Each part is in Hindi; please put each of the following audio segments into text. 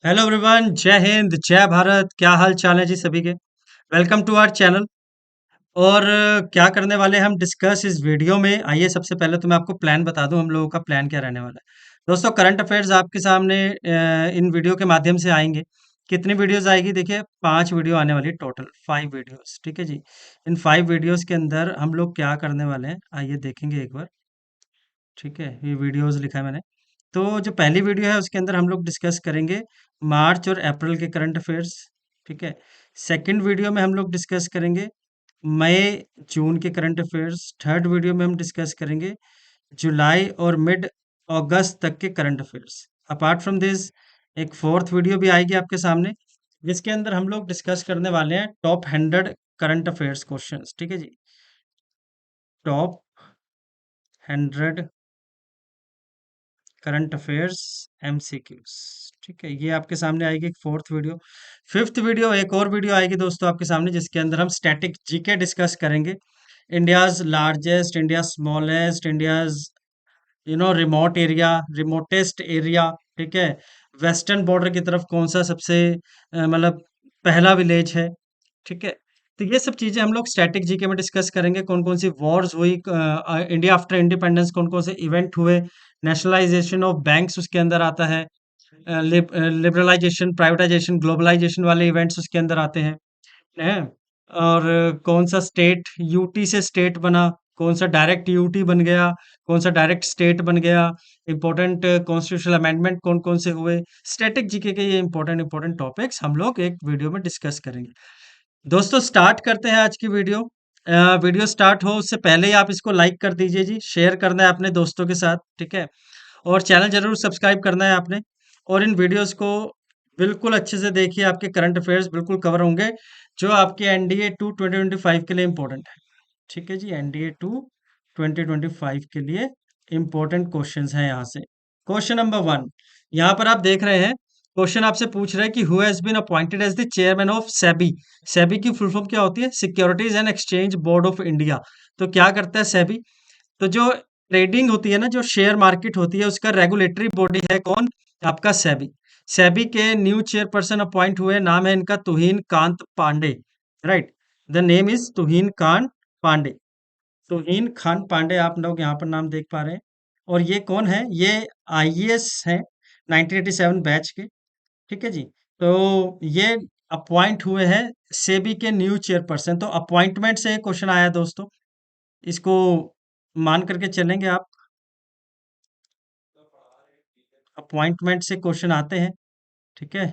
हेलो एवरीवन, जय हिंद, जय भारत। क्या हाल चाल है जी सभी के। Welcome to our channel. और क्या करने वाले हैं हम डिस्कस इस वीडियो में। आइए सबसे पहले तो मैं आपको प्लान बता दूं, हम लोगों का प्लान क्या रहने वाला है। दोस्तों, करंट अफेयर्स आपके सामने इन वीडियो के माध्यम से आएंगे। कितनी वीडियोस आएगी? देखिए, 5 वीडियो आने वाली, टोटल 5 वीडियोस। ठीक है जी। इन 5 वीडियोस के अंदर हम लोग क्या करने वाले हैं, आइए देखेंगे एक बार। ठीक है, ये वीडियोस लिखा है मैंने। तो जो पहली वीडियो है उसके अंदर हम लोग डिस्कस करेंगे मार्च और अप्रैल के करंट अफेयर्स। ठीक है। सेकंड वीडियो में हम लोग डिस्कस करेंगे मई जून के करंट अफेयर्स। थर्ड वीडियो में हम डिस्कस करेंगे जुलाई और मिड अगस्त तक के current affairs. Apart from this, एक फोर्थ वीडियो भी आएगी आपके सामने, जिसके अंदर हम लोग डिस्कस करने वाले हैं टॉप 100 करंट अफेयर्स क्वेश्चंस। ठीक है जी। Top 100 current affairs MCQs. ठीक है, ये आपके सामने आएगी एक फोर्थ वीडियो। फिफ्थ वीडियो, एक और वीडियो आएगी दोस्तों आपके सामने, जिसके अंदर हम स्टैटिक जीके डिस्कस करेंगे। India's largest, India smallest, India's remote area, remotest area. ठीक है। वेस्टर्न बॉर्डर की तरफ कौन सा सबसे मतलब पहला विलेज है। ठीक है। तो ये सब चीजें हम लोग स्टैटिक जीके में डिस्कस करेंगे। कौन कौन सी वॉर्स हुई इंडिया आफ्टर इंडिपेंडेंस, कौन कौन से इवेंट हुए। नेशनलाइजेशन ऑफ बैंक्स उसके अंदर आता है। लिबरलाइजेशन, प्राइवेटाइजेशन, ग्लोबलाइजेशन वाले इवेंट्स उसके अंदर आते हैं। और कौन सा स्टेट यूटी से स्टेट बना, कौन सा डायरेक्ट यूटी बन गया, कौन सा डायरेक्ट स्टेट बन गया। इंपॉर्टेंट कॉन्स्टिट्यूशनल अमेंडमेंट कौन कौन से हुए। स्टैटिक जीके के ये इंपॉर्टेंट इंपॉर्टेंट टॉपिक्स हम लोग एक वीडियो में डिस्कस करेंगे। दोस्तों, स्टार्ट करते हैं आज की वीडियो। वीडियो स्टार्ट हो उससे पहले ही आप इसको लाइक कर दीजिए जी। शेयर करना है अपने दोस्तों के साथ। ठीक है। और चैनल जरूर सब्सक्राइब करना है आपने। और इन वीडियोस को बिल्कुल अच्छे से देखिए, आपके करंट अफेयर्स बिल्कुल कवर होंगे, जो आपके एनडीए टू 2025 के लिए इंपॉर्टेंट है। ठीक है जी। एनडीए टू 2025 के लिए इंपॉर्टेंट क्वेश्चंस हैं यहाँ से। क्वेश्चन नंबर 1, यहाँ पर आप देख रहे हैं। क्वेश्चन आपसे पूछ रहे हैं कि who has been appointed as the chairman of SEBI. SEBI की फुल फॉर्म क्या होती है? Securities and Exchange Board of India. तो क्या करता है सेबी? तो जो ट्रेडिंग होती है ना, जो शेयर मार्केट होती है, उसका रेगुलेटरी बॉडी है कौन? आपका सेबी। सेबी के न्यू चेयरपर्सन अपॉइंट हुए, नाम है इनका Tuhin Kanta Pandey. Right. The name is Tuhin Kanta Pandey. Tuhin Khan Pandey, आप लोग यहाँ पर नाम देख पा रहे हैं। और ये कौन है? ये आईएएस है, 1987 बैच के। ठीक है जी। तो ये अपॉइंट हुए हैं सेबी के न्यू चेयरपर्सन। तो अपॉइंटमेंट से क्वेश्चन आया दोस्तों, इसको मान करके चलेंगे आप। अपॉइंटमेंट से क्वेश्चन आते हैं। ठीक है।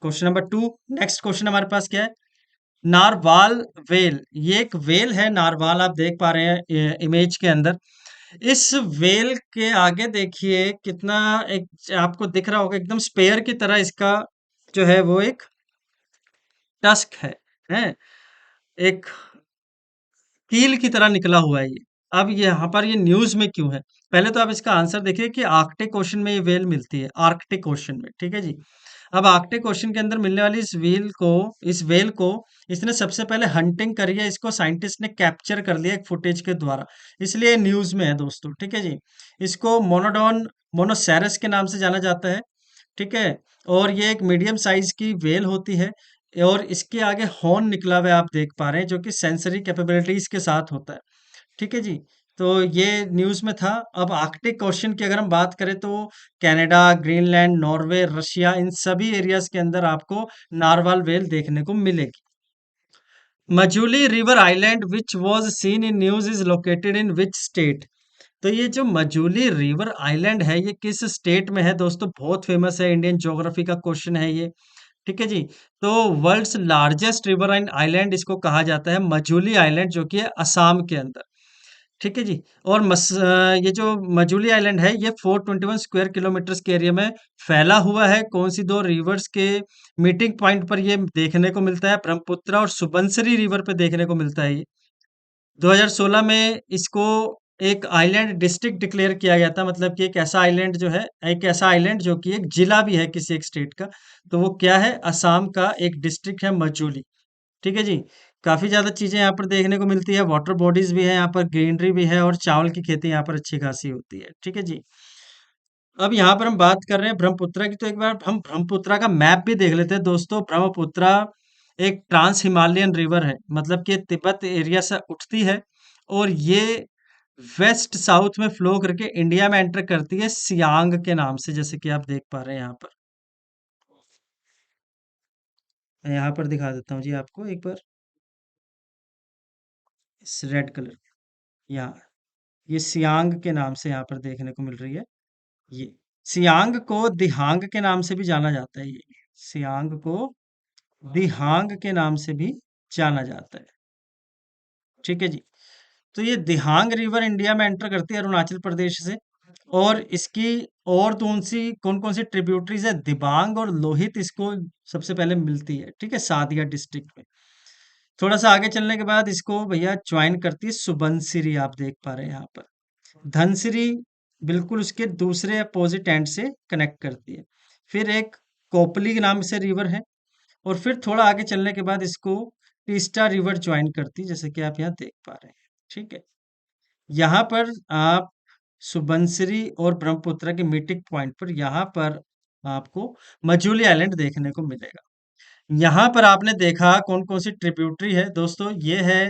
Question number 2। नेक्स्ट क्वेश्चन हमारे पास क्या है? Narwhal well. ये एक वेल है, नारवाल, आप देख पा रहे हैं इमेज के अंदर। इस वेल के आगे देखिए कितना, एक आपको दिख रहा होगा एकदम स्पेयर की तरह, इसका जो है वो एक टस्क है एक कील की तरह निकला हुआ है ये। अब यहाँ पर ये न्यूज में क्यों है? पहले तो आप इसका आंसर देखिए कि आर्कटिक क्वेश्चन में ये वेल मिलती है, आर्कटिक क्वेश्चन में। ठीक है जी। अब आर्कटिक क्वेश्चन के अंदर मिलने वाली इस वेल को इसने सबसे पहले हंटिंग करी है, इसको साइंटिस्ट ने कैप्चर कर लिया एक फुटेज के द्वारा, इसलिए न्यूज में है दोस्तों। ठीक है जी। इसको मोनोडॉन मोनोसेरस के नाम से जाना जाता है। ठीक है। और ये एक मीडियम साइज की वेल होती है। और इसके आगे हॉर्न निकला हुआ है, आप देख पा रहे हैं, जो कि सेंसरी कैपेबिलिटीज के साथ होता है। ठीक है जी। तो ये न्यूज में था। अब आर्कटिक क्वेश्चन की अगर हम बात करें तो कनाडा, ग्रीनलैंड, नॉर्वे, रशिया, इन सभी एरियाज के अंदर आपको नारवाल वेल देखने को मिलेगी। Majuli river island which was seen in news is located in which state. तो ये जो मजूली रिवर आइलैंड है, ये किस स्टेट में है दोस्तों? बहुत फेमस है, इंडियन ज्योग्राफी का क्वेश्चन है ये। ठीक है जी। तो world's largest river and island इसको कहा जाता है, मजूली आइलैंड, जो कि है असम के अंदर। ठीक है जी। और ये जो मजूली आइलैंड है, ये 421 स्क्वायर किलोमीटर के एरिया में फैला हुआ है। कौन सी दो रिवर्स के मीटिंग पॉइंट पर ये देखने को मिलता है? ब्रह्मपुत्र और सुबनसिरी रिवर पे देखने को मिलता है ये। 2016 में इसको एक आइलैंड डिस्ट्रिक्ट डिक्लेयर किया गया था, मतलब कि एक ऐसा आइलैंड जो है, एक ऐसा आइलैंड जो कि एक जिला भी है किसी एक स्टेट का। तो वो क्या है? असम का एक डिस्ट्रिक्ट है मजूली। ठीक है जी। काफी ज्यादा चीजें यहाँ पर देखने को मिलती है, वाटर बॉडीज भी है यहाँ पर, ग्रीनरी भी है, और चावल की खेती यहाँ पर अच्छी खासी होती है। ठीक है जी। अब यहाँ पर हम बात कर रहे हैं ब्रह्मपुत्रा की, तो एक बार हम ब्रह्मपुत्रा का मैप भी देख लेते हैं दोस्तों। ब्रह्मपुत्रा एक ट्रांस हिमालयन रिवर है, मतलब कि तिब्बत एरिया से उठती है और ये वेस्ट साउथ में फ्लो करके इंडिया में एंटर करती है सियांग के नाम से, जैसे कि आप देख पा रहे हैं यहाँ पर। मैं यहाँ पर दिखा देता हूँ जी आपको एक बार, इस रेड कलर, यहाँ ये सियांग के नाम से यहाँ पर देखने को मिल रही है। ये सियांग को दिहांग के नाम से भी जाना जाता है। ये सियांग को दिहांग के नाम से भी जाना जाता है। ठीक है जी। तो ये दिहांग रिवर इंडिया में एंटर करती है अरुणाचल प्रदेश से, और इसकी और कौन कौन सी ट्रिब्यूटरीज है, दिबांग और लोहित इसको सबसे पहले मिलती है। ठीक है, सादिया डिस्ट्रिक्ट में। थोड़ा सा आगे चलने के बाद इसको भैया ज्वाइन करती है सुबनसिरी, आप देख पा रहे हैं यहाँ पर। धनसिरी बिल्कुल उसके दूसरे अपोजिट एंड से कनेक्ट करती है। फिर एक कोपली के नाम से रिवर है, और फिर थोड़ा आगे चलने के बाद इसको तीस्ता रिवर ज्वाइन करती है, जैसे कि आप यहाँ देख पा रहे हैं। ठीक है, यहाँ पर आप सुबनसिरी और ब्रह्मपुत्र के मीटिंग पॉइंट पर यहाँ पर आपको मजूली आइलैंड देखने को मिलेगा। यहाँ पर आपने देखा कौन कौन सी ट्रिब्यूटरी है दोस्तों, ये है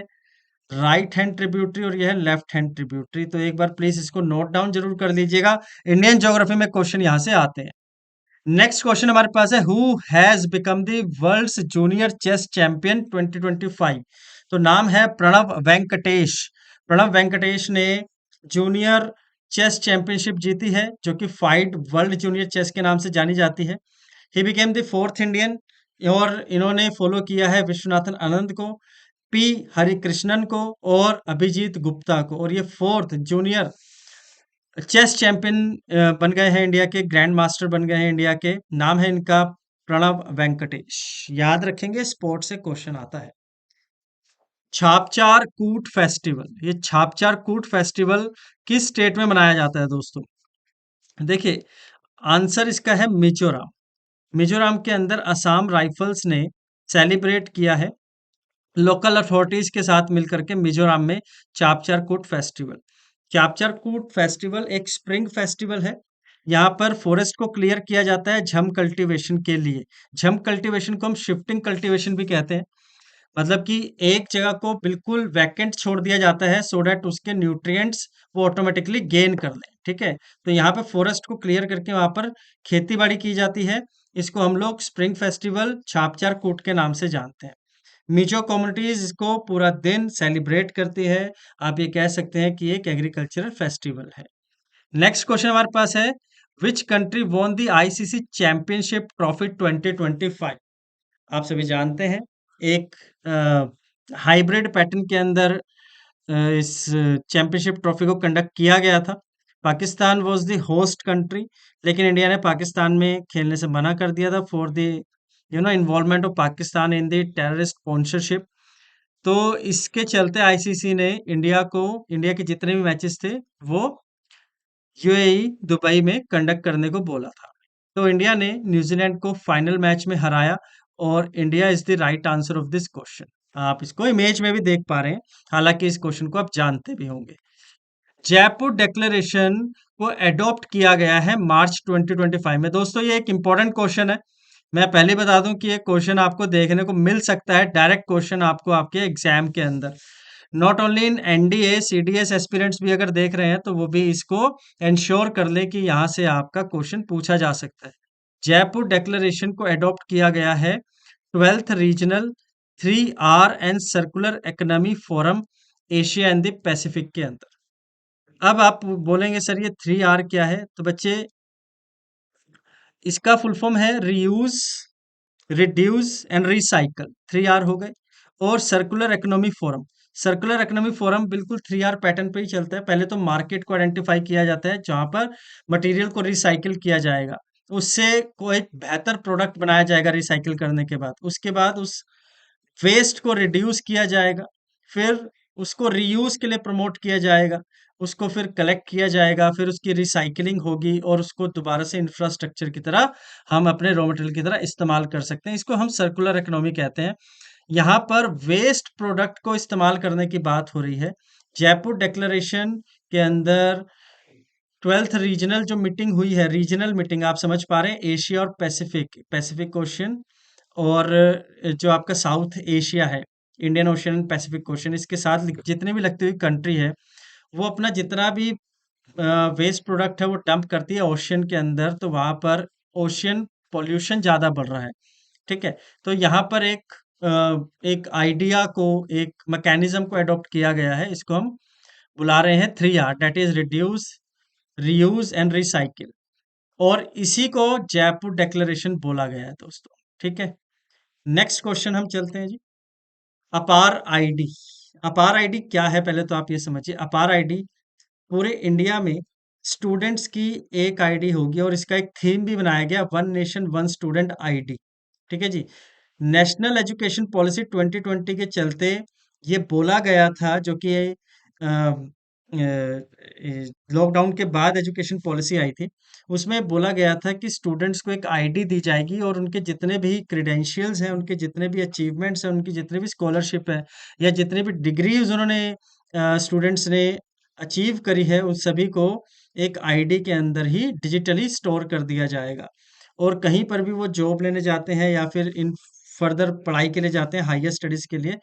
राइट हैंड ट्रिब्यूटरी और ये है लेफ्ट हैंड ट्रिब्यूटरी। तो एक बार प्लीज इसको नोट डाउन जरूर कर लीजिएगा, इंडियन ज्योग्राफी में क्वेश्चन यहाँ से आते हैं। नेक्स्ट क्वेश्चन हमारे पास है, who has become the world's junior chess champion 2025। तो नाम है प्रणव वेंकटेश। प्रणव वेंकटेश ने जूनियर चेस चैंपियनशिप जीती है, जो कि फाइड वर्ल्ड जूनियर चेस के नाम से जानी जाती है। He became the fourth Indian, और इन्होंने फॉलो किया है विश्वनाथन आनंद को, पी हरिकृष्णन को और अभिजीत गुप्ता को, और ये फोर्थ जूनियर चेस चैंपियन बन गए हैं इंडिया के, ग्रैंड मास्टर बन गए हैं इंडिया के। नाम है इनका प्रणव वेंकटेश। याद रखेंगे, स्पोर्ट से क्वेश्चन आता है। छापचार कूट फेस्टिवल, ये छापचार कूट फेस्टिवल किस स्टेट में मनाया जाता है दोस्तों? देखिए, आंसर इसका है मिजोरम। मिजोरम के अंदर असम राइफल्स ने सेलिब्रेट किया है लोकल अथॉरिटीज के साथ मिलकर के मिजोरम में चापचार कूट फेस्टिवल। चापचार कूट फेस्टिवल एक स्प्रिंग फेस्टिवल है। यहाँ पर फॉरेस्ट को क्लियर किया जाता है झम कल्टीवेशन के लिए। झम कल्टीवेशन को हम शिफ्टिंग कल्टीवेशन भी कहते हैं, मतलब कि एक जगह को बिल्कुल वैकेंट छोड़ दिया जाता है सो दैट उसके न्यूट्रिएंट्स वो ऑटोमेटिकली गेन कर लें। ठीक है, तो यहाँ पे फॉरेस्ट को क्लियर करके वहां पर खेती बाड़ी की जाती है। इसको हम लोग स्प्रिंग फेस्टिवल छापचार कूट के नाम से जानते हैं। मिजो कम्युनिटीज इसको पूरा दिन सेलिब्रेट करती है। आप ये कह सकते हैं कि एक एग्रीकल्चरल फेस्टिवल है। नेक्स्ट क्वेश्चन हमारे पास है, which country won the ICC championship trophy 2025। आप सभी जानते हैं, एक हाइब्रिड पैटर्न के अंदर इस चैंपियनशिप ट्रॉफी को कंडक्ट किया गया था। Pakistan was the host country, लेकिन इंडिया ने पाकिस्तान में खेलने से मना कर दिया था for the involvement of Pakistan in the terrorist sponsorship. तो इसके चलते आईसीसी ने इंडिया के जितने भी मैचेस थे वो यूएई दुबई में कंडक्ट करने को बोला था। तो इंडिया ने न्यूजीलैंड को फाइनल मैच में हराया, और India is the right answer of this question. आप इसको इमेज में भी देख पा रहे हैं, हालांकि इस क्वेश्चन को आप जानते भी होंगे। जयपुर डिक्लेरेशन को एडॉप्ट किया गया है मार्च 2025 में। दोस्तों, ये एक इंपॉर्टेंट क्वेश्चन है। मैं पहले बता दूं कि ये क्वेश्चन आपको देखने को मिल सकता है, डायरेक्ट क्वेश्चन आपको आपके एग्जाम के अंदर। Not only in NDA, CDS aspirants भी अगर देख रहे हैं तो वो भी इसको इंश्योर कर ले कि यहाँ से आपका क्वेश्चन पूछा जा सकता है। जयपुर डिक्लेरेशन को एडॉप्ट किया गया है 12th regional 3R and circular economy forum Asia and the Pacific के अंदर। अब आप बोलेंगे सर ये 3R क्या है, तो बच्चे इसका फुल फॉर्म है reuse, reduce and recycle, 3R हो गए। और circular economy forum, circular economy forum बिल्कुल 3R पैटर्न पे ही चलता है। पहले तो मार्केट को आइडेंटिफाई किया जाता है जहां पर मटेरियल को रिसाइकिल किया जाएगा, उससे कोई बेहतर प्रोडक्ट बनाया जाएगा रिसाइकिल करने के बाद। उसके बाद उस वेस्ट को रिड्यूस किया जाएगा, फिर उसको रीयूज के लिए प्रमोट किया जाएगा, उसको फिर कलेक्ट किया जाएगा, फिर उसकी रिसाइकलिंग होगी और उसको दोबारा से इंफ्रास्ट्रक्चर की तरह हम अपने रॉ मटेरियल की तरह इस्तेमाल कर सकते हैं। इसको हम सर्कुलर इकोनॉमी कहते हैं। यहाँ पर वेस्ट प्रोडक्ट को इस्तेमाल करने की बात हो रही है। जयपुर डिक्लेरेशन के अंदर ट्वेल्थ रीजनल जो मीटिंग हुई है, रीजनल मीटिंग आप समझ पा रहे हैं, एशिया और पैसिफिक, पैसिफिक ओशियन और जो आपका साउथ एशिया है, इंडियन ओशियन पैसिफिक ओशियन, इसके साथ जितने भी लगती हुई कंट्री है, वो अपना जितना भी वेस्ट प्रोडक्ट है वो डंप करती है ओशियन के अंदर, तो वहां पर ओशियन पॉल्यूशन ज्यादा बढ़ रहा है। ठीक है, तो यहाँ पर एक आइडिया को, एक मैकेनिज्म को अडॉप्ट किया गया है, इसको हम बुला रहे हैं 3R, that is reduce, reuse and recycle. और इसी को जयपुर डेक्लेरेशन बोला गया है दोस्तों। ठीक है, नेक्स्ट क्वेश्चन हम चलते हैं जी। अपार आईडी, अपार आईडी क्या है पहले तो आप ये समझिए। अपार आईडी पूरे इंडिया में स्टूडेंट्स की एक आईडी होगी और इसका एक थीम भी बनाया गया, one nation one student ID. ठीक है जी, नेशनल एजुकेशन पॉलिसी 2020 के चलते ये बोला गया था, जो कि लॉकडाउन के बाद एजुकेशन पॉलिसी आई थी, उसमें बोला गया था कि स्टूडेंट्स को एक आईडी दी जाएगी और उनके जितने भी क्रेडेंशियल्स हैं, उनके जितने भी अचीवमेंट्स हैं, उनकी जितनी भी स्कॉलरशिप है या जितने भी डिग्रीज उन्होंने स्टूडेंट्स ने अचीव करी है, उन सभी को एक आईडी के अंदर ही डिजिटली स्टोर कर दिया जाएगा। और कहीं पर भी वो जॉब लेने जाते हैं या फिर इन फर्दर पढ़ाई के लिए जाते हैं, हायर स्टडीज के लिए,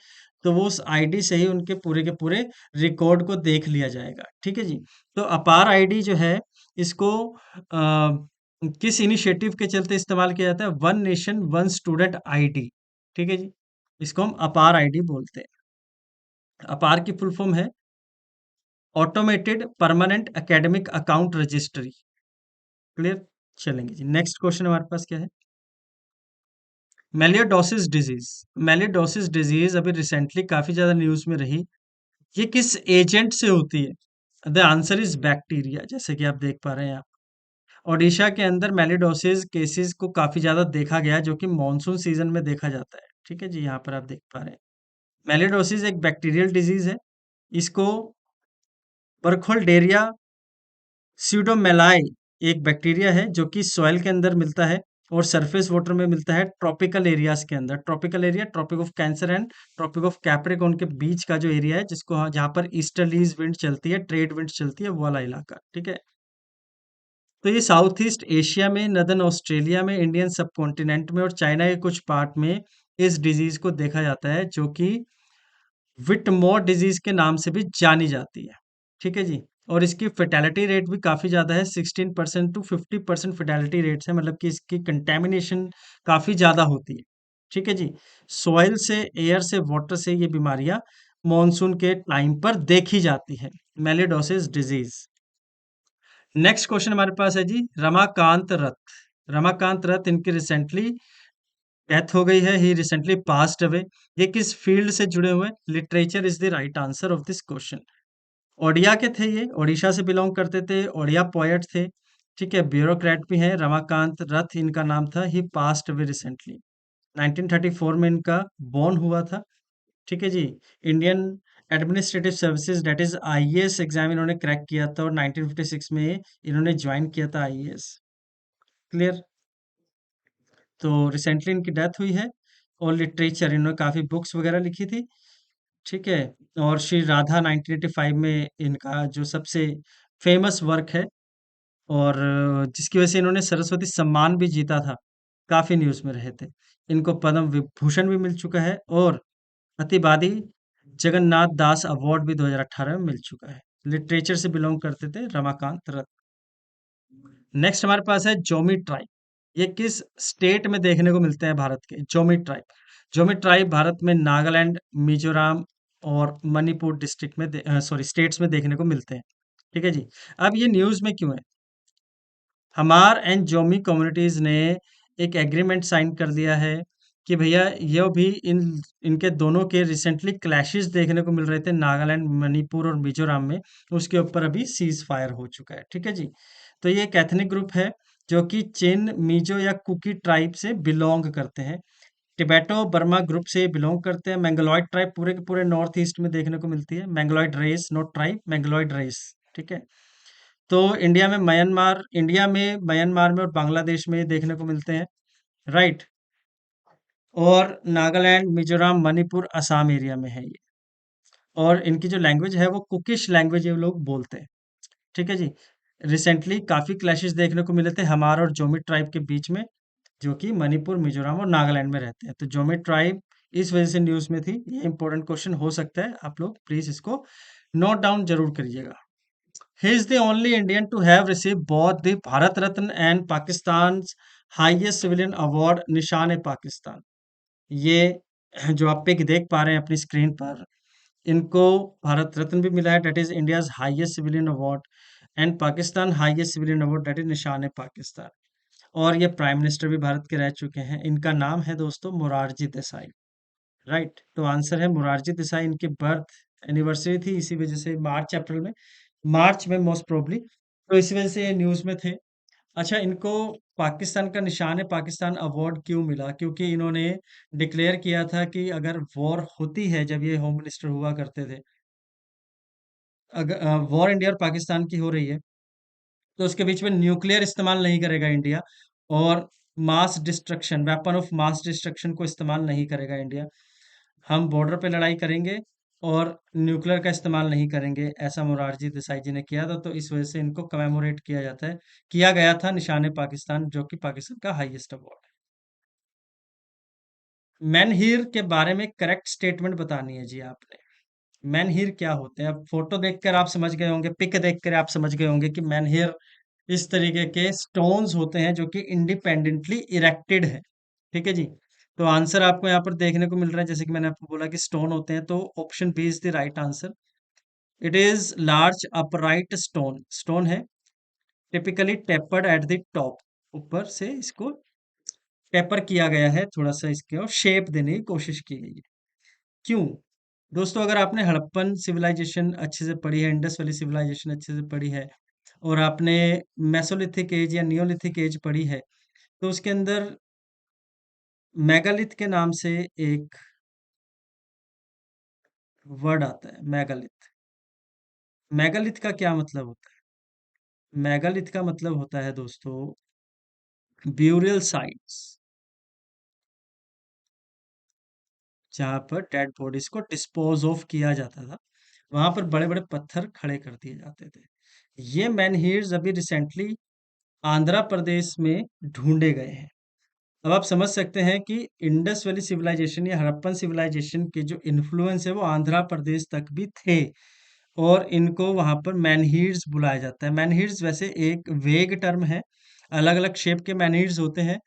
तो वो उस आईडी से ही उनके पूरे के पूरे रिकॉर्ड को देख लिया जाएगा। ठीक है जी, तो अपार आईडी जो है, इसको किस इनिशिएटिव के चलते इस्तेमाल किया जाता है? One nation one student ID. ठीक है जी, इसको हम अपार आईडी बोलते हैं। अपार की फुल फॉर्म है automated permanent academic account registry. Clear? चलेंगे जी, नेक्स्ट क्वेश्चन हमारे पास क्या है? मेलियोडोसिस डिजीज, मेलियोडोसिस डिजीज अभी रिसेंटली काफी ज्यादा न्यूज में रही। ये किस एजेंट से होती है? द आंसर इज बैक्टीरिया, जैसे कि आप देख पा रहे हैं। आप ओडिशा के अंदर मेलिडोसिस केसेस को काफी ज्यादा देखा गया है, जो कि मानसून सीजन में देखा जाता है। ठीक है जी, यहाँ पर आप देख पा रहे हैं। मेलिडोसिस एक बैक्टीरियल डिजीज है। इसको बरखोल्डेरिया स्यूडोमेलाई एक बैक्टीरिया है, जो कि सॉइल के अंदर मिलता है और सरफेस वाटर में मिलता है, ट्रॉपिकल एरियाज के अंदर। Tropical area, Tropic of Cancer and Tropic of Capricorn के बीच का जो एरिया है, जिसको जहाँ पर ईस्टर्लीज विंड चलती है, ट्रेड विंड चलती है, वो वाला इलाका। ठीक है, तो ये साउथ ईस्ट एशिया में, नदर्न ऑस्ट्रेलिया में, इंडियन सब कॉन्टिनेंट में और चाइना के कुछ पार्ट में इस डिजीज को देखा जाता है, जो कि विटमोर डिजीज के नाम से भी जानी जाती है। ठीक है जी, और इसकी फेटेलिटी रेट भी काफी ज्यादा है, 16% टू 50% फेटेलिटी रेट्स है, मतलब कि इसकी कंटेमिनेशन काफी ज्यादा होती है। ठीक है जी, सॉइल से, एयर से, वाटर से ये बीमारियां मॉनसून के टाइम पर देखी जाती है, मेलिडोसिस डिजीज। नेक्स्ट क्वेश्चन हमारे पास है जी, रमाकांत रथ। रमाकांत रथ, इनकी रिसेंटली डेथ हो गई है, ही रिसेंटली पास्ड अवे। ये किस फील्ड से जुड़े हुए? Literature is the right answer of this question. Odia के थे, ये ओडिशा से बिलोंग करते थे, ओडिया पोएट थे। ठीक है, ब्यूरोक्रेट भी हैं। रमाकांत रथ इनका नाम था, ही पास्ड अवे रिसेंटली, 1934 में इनका बॉर्न हुआ था। ठीक है जी, Indian administrative services that is IAS exam इन्होंने क्रैक किया था और 1956 में इन्होंने ज्वाइन किया था आईएएस। क्लियर? तो रिसेंटली इनकी डेथ हुई है। और लिटरेचर, इन्होंने काफी बुक्स वगैरह लिखी थी। ठीक है, और श्री राधा 1985 में इनका जो सबसे फेमस वर्क है, और जिसकी वजह से इन्होंने सरस्वती सम्मान भी जीता था, काफी न्यूज में रहे थे। इनको पद्म विभूषण भी मिल चुका है और अतिवादी जगन्नाथ दास अवार्ड भी 2018 में मिल चुका है। लिटरेचर से बिलोंग करते थे रमाकांत रथ। नेक्स्ट हमारे पास है जोमी ट्राइब। ये किस स्टेट में देखने को मिलते हैं भारत के? जोमी ट्राइब, जोमी ट्राइब भारत में नागालैंड, मिजोरम और मणिपुर डिस्ट्रिक्ट में, सॉरी, स्टेट्स में देखने को मिलते हैं। ठीक है जी, अब ये न्यूज में क्यों है? हमार एंड जोमी कम्युनिटीज ने एक एग्रीमेंट साइन कर दिया है कि भैया, ये भी इनके दोनों के रिसेंटली क्लैशेस देखने को मिल रहे थे नागालैंड, मणिपुर और मिजोरम में, उसके ऊपर अभी सीज फायर हो चुका है। ठीक है जी, तो ये एक एथनिक ग्रुप है जो कि चिन, मिजो या कुकी ट्राइब से बिलोंग करते हैं। टिबेटो बर्मा ग्रुप से बिलोंग करते हैं। मैंगलोइड ट्राइब पूरे के पूरे नॉर्थ ईस्ट में देखने को मिलती है। मैंगलोइड रेस, नॉट ट्राइब, मैंगलोइड रेस। ठीक है, तो इंडिया में म्यांमार में और बांग्लादेश में देखने को मिलते हैं। राइट, और नागालैंड, मिजोरम, मणिपुर, असम एरिया में है ये। और इनकी जो लैंग्वेज है वो कुकिश लैंग्वेज ये लोग बोलते हैं। ठीक है जी, रिसेंटली काफ़ी क्लैशेस देखने को मिले थे हमारा और जोमी ट्राइब के बीच में, जो कि मणिपुर, मिज़ोरम और नागालैंड में रहते हैं। तो जोमी ट्राइब इस वजह से न्यूज़ में थी। ये इंपॉर्टेंट क्वेश्चन हो सकता है, आप लोग प्लीज़ इसको नोट डाउन ज़रूर करिएगा। He is the only Indian to have received both the Bharat Ratna and Pakistan's highest civilian award, Nishan-e-Pakistan. ये जो आप पिक देख पा रहे हैं अपनी स्क्रीन पर, इनको भारत रत्न भी मिला है, that is India's highest civilian award, and Pakistan highest civilian award, that is Nishan-e-Pakistan. और ये प्राइम मिनिस्टर भी भारत के रह चुके हैं। इनका नाम है दोस्तों मोरारजी देसाई, राइट? तो आंसर है मोरारजी देसाई। इनकी बर्थ एनिवर्सरी थी, इसी वजह से मार्च अप्रैल में, मार्च में मोस्ट प्रोबब्ली, तो इसी वजह से ये न्यूज़ में थे। अच्छा, इनको पाकिस्तान का निशान-ए-पाकिस्तान अवार्ड क्यों मिला? क्योंकि इन्होंने डिक्लेयर किया था कि अगर वॉर होती है, जब ये होम मिनिस्टर हुआ करते थे, वॉर इंडिया और पाकिस्तान की हो रही है, तो उसके बीच में न्यूक्लियर इस्तेमाल नहीं करेगा इंडिया, और mass destruction, weapon of mass destruction को इस्तेमाल नहीं करेगा इंडिया। हम बॉर्डर पे लड़ाई करेंगे और न्यूक्लियर का इस्तेमाल नहीं करेंगे, ऐसा मोरारजी देसाई जी ने किया था। तो इस वजह से इनको कमेमोरेट किया जाता है, किया गया था निशान पाकिस्तान, जो कि पाकिस्तान का हाईएस्ट अवार्ड है। मैनहीर के बारे में करेक्ट स्टेटमेंट बतानी है जी आपने। मैनहीर क्या होते हैं? अब फोटो देखकर आप समझ गए होंगे, पिक देखकर आप समझ गए होंगे कि मैनहीर इस तरीके के स्टोन्स होते हैं जो कि इंडिपेंडेंटली इरेक्टेड है। ठीक है जी। तो आंसर आपको यहाँ पर देखने को मिल रहा है, जैसे कि मैंने आपको बोला कि स्टोन होते हैं, तो option B is the right answer. It is large upright stone, stone है, typically tapered at the top, ऊपर से इसको टेपर किया गया है, थोड़ा सा इसको शेप देने की कोशिश की गई है। क्यों? दोस्तों, अगर आपने हड़प्पन सिविलाइजेशन अच्छे से पढ़ी है, इंडस वैली सिविलाइजेशन अच्छे से पढ़ी है, और आपने मेसोलिथिक एज या नियोलिथिक एज पढ़ी है, तो उसके अंदर मेगालिथ के नाम से एक वर्ड आता है, मेगालिथ। मेगालिथ का क्या मतलब होता है? मेगालिथ का मतलब होता है दोस्तों ब्यूरियल साइट्स, जहां पर डेड बॉडीज को डिस्पोज ऑफ किया जाता था, वहां पर बड़े बड़े पत्थर खड़े कर दिए जाते थे। ये मैनहीर्स अभी रिसेंटली आंध्र प्रदेश में ढूंढे गए हैं। अब आप समझ सकते हैं कि इंडस वैली सिविलाइजेशन या हड़प्पन सिविलाइजेशन के जो इन्फ्लुएंस है वो आंध्र प्रदेश तक भी थे, और इनको वहां पर मैनहीर्स बुलाया जाता है। मैनहीर्स वैसे एक वेग टर्म है, अलग अलग शेप के मैनहीर्स होते हैं।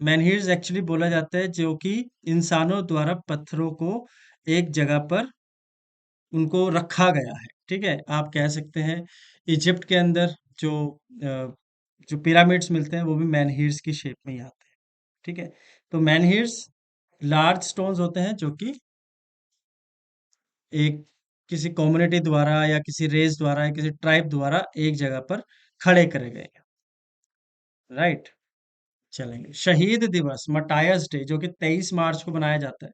मैनहीर्स एक्चुअली बोला जाता है जो कि इंसानों द्वारा पत्थरों को एक जगह पर उनको रखा गया है। ठीक है, आप कह सकते हैं इजिप्ट के अंदर जो अ, जो पिरामिड्स मिलते हैं वो भी मैनहीर्स की शेप में ही आते हैं। ठीक है, तो मैनहीर्स लार्ज स्टोन्स होते हैं जो कि एक किसी कम्युनिटी द्वारा या किसी रेस द्वारा या किसी ट्राइब द्वारा एक जगह पर खड़े करे गए, राइट? चलेंगे, शहीद दिवस, मटायर्स डे, जो कि 23 मार्च को मनाया जाता है,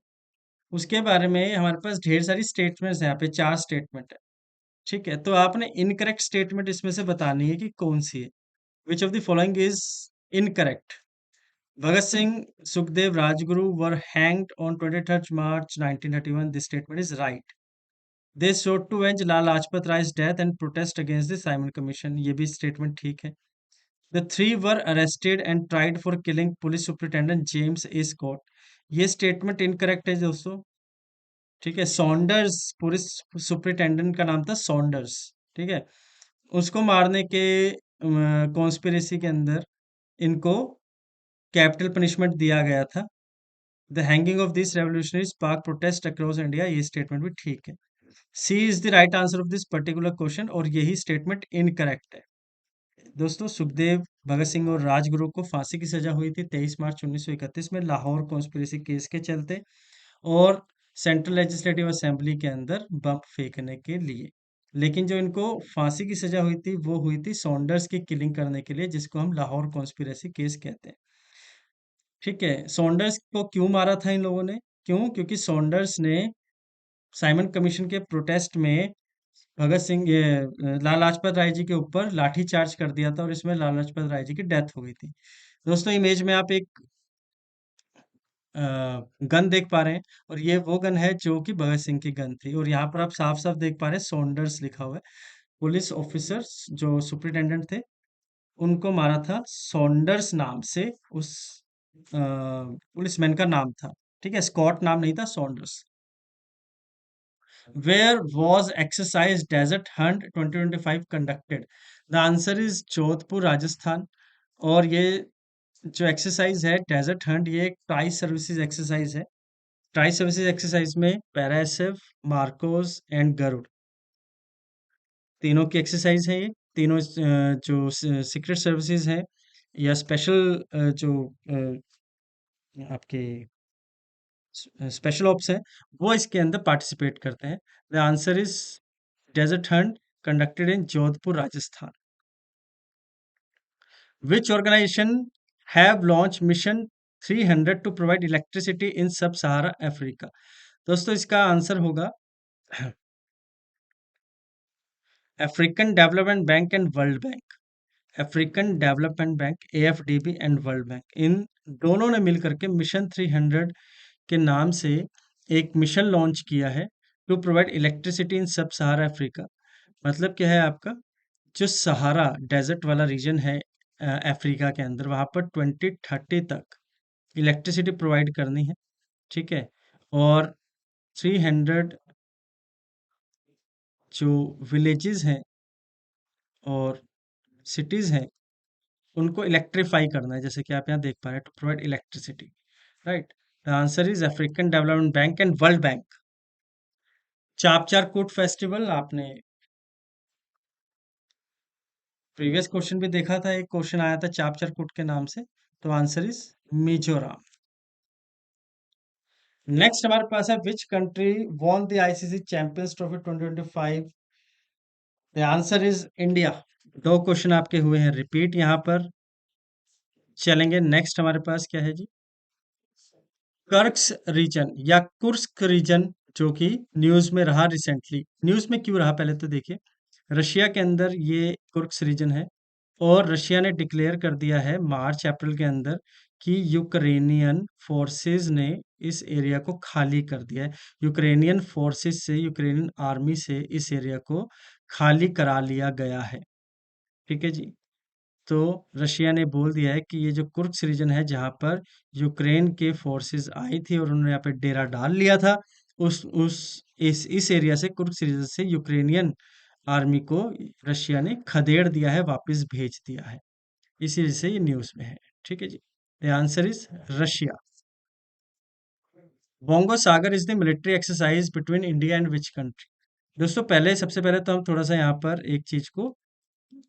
उसके बारे में हमारे पास ढेर सारी स्टेटमेंट्स हैं, यहाँ पे 4 स्टेटमेंट है। ठीक है, तो आपने इनकरेक्ट स्टेटमेंट इसमें से बतानी है कि कौन सी है। Which of the following is incorrect? Bhagat Singh, Sukhdev, Rajguru were hanged on 23 March 1931, this statement is right. They sought to avenge Lala Lajpat Rai's death and protest against the Simon Commission, ये भी स्टेटमेंट ठीक है। The three were arrested and tried for killing police superintendent James A Scott, ये स्टेटमेंट इनकरेक्ट है दोस्तों। ठीक है, सॉन्डर्स, पुलिस सुपरिटेंडेंट का नाम था सॉन्डर्स। ठीक है, उसको मारने के कॉन्स्पिरेसी के अंदर इनको कैपिटल पनिशमेंट दिया गया था। The hanging of this revolutionary spark protest across India, ये स्टेटमेंट भी ठीक है। C is the right answer of this particular question, और यही स्टेटमेंट इनकरेक्ट है। दोस्तों, सुखदेव, भगत सिंह और राजगुरु को फांसी की सजा हुई थी 23 मार्च 1931 में लाहौर कॉन्स्पिरेसी केस के चलते, और सेंट्रल लेजिस्लेटिव असेंबली के अंदर बम फेंकने के लिए। लेकिन जो इनको फांसी की सजा हुई थी वो हुई थी सॉन्डर्स की किलिंग करने के लिए, जिसको हम लाहौर कॉन्स्पिरेसी केस कहते हैं। ठीक है, सॉन्डर्स को क्यों मारा था इन लोगों ने? क्यों? क्योंकि सॉन्डर्स ने साइमन कमीशन के प्रोटेस्ट में भगत सिंह, ये लाला लाजपत राय जी के ऊपर लाठी चार्ज कर दिया था, और इसमें लाला लाजपत राय जी की डेथ हो गई थी। दोस्तों, इमेज में आप एक गन देख पा रहे हैं, और ये वो गन है जो कि भगत सिंह की गन थी, और यहाँ पर आप साफ साफ देख पा रहे हैं सॉन्डर्स लिखा हुआ है। पुलिस ऑफिसर्स जो सुपरिटेंडेंट थे, उनको मारा था सॉन्डर्स नाम से। उस पुलिसमैन का नाम था, ठीक है, स्कॉट नाम नहीं था, Saunders. Where was exercise Desert Hunt 2025 conducted? The answer is Jodhpur, Rajasthan. और ये जो एक्सरसाइज है डेजर्ट हंट, ये एक ट्राई सर्विसेज एक्सरसाइज है। ट्राई सर्विसेज एक्सरसाइज में पैरासेफ, मार्कोस एंड गरुड़, तीनों की एक्सरसाइज है ये। तीनों जो सीक्रेट सर्विसेज है या स्पेशल जो आपके स्पेशल ऑप्स हैं, वो इसके अंदर पार्टिसिपेट करते हैं। The answer is Desert Hunt conducted in Jodhpur, Rajasthan. Which organization have launched mission 300 to provide electricity in sub-Sahara Africa? दोस्तों इसका आंसर होगा African development bank and world bank. African development bank, AFDB and world bank, इन दोनों ने मिलकर के मिशन 300 के नाम से एक मिशन लॉन्च किया है टू प्रोवाइड इलेक्ट्रिसिटी इन सब सहारा अफ्रीका। मतलब क्या है आपका, जो सहारा डेजर्ट वाला रीजन है अफ्रीका के अंदर, वहां पर 2030 तक इलेक्ट्रिसिटी प्रोवाइड करनी है, ठीक है। और 300 जो विलेजेस हैं और सिटीज हैं, उनको इलेक्ट्रीफाई करना है, जैसे कि आप यहाँ देख पा रहे हैं, to provide electricity, right. The answer is African development bank and world Bank. Chapchar Kut festival आपने प्रीवियस क्वेश्चन भी देखा था, एक क्वेश्चन आया था चापचार कूट के नाम से, तो आंसर इज मिजोरम। नेक्स्ट हमारे पास है which country won the ICC champions trophy 2025? The answer is India. दो क्वेश्चन आपके हुए हैं रिपीट यहाँ पर। चलेंगे नेक्स्ट, हमारे पास क्या है जी, कर्क्स रीजन या कुर्स्क रीजन, जो कि न्यूज में रहा रिसेंटली। न्यूज में क्यों रहा, पहले तो देखिए। रशिया के अंदर ये कुर्स्क रीजन है, और रशिया ने डिक्लेयर कर दिया है मार्च अप्रैल के अंदर कि यूक्रेनियन फोर्सेस ने इस एरिया को खाली कर दिया है। यूक्रेनियन फोर्सेस से, यूक्रेनियन आर्मी से इस एरिया को खाली करा लिया गया है, ठीक है जी। तो रशिया ने बोल दिया है कि ये जो कुर्स्क रीजन है, जहां पर यूक्रेन के फोर्सेस आई थी और उन्होंने यहाँ पे डेरा डाल लिया था, उस इस एरिया से, कुर्स्क रीजन से यूक्रेनियन आर्मी को रशिया ने खदेड़ दिया है, वापस भेज दिया है। इसी वजह से ये न्यूज में है, ठीक है जी। The answer is Russia. Bongo Sagar is the military exercise between India and which country? दोस्तों पहले, सबसे पहले तो हम थोड़ा सा यहाँ पर एक चीज को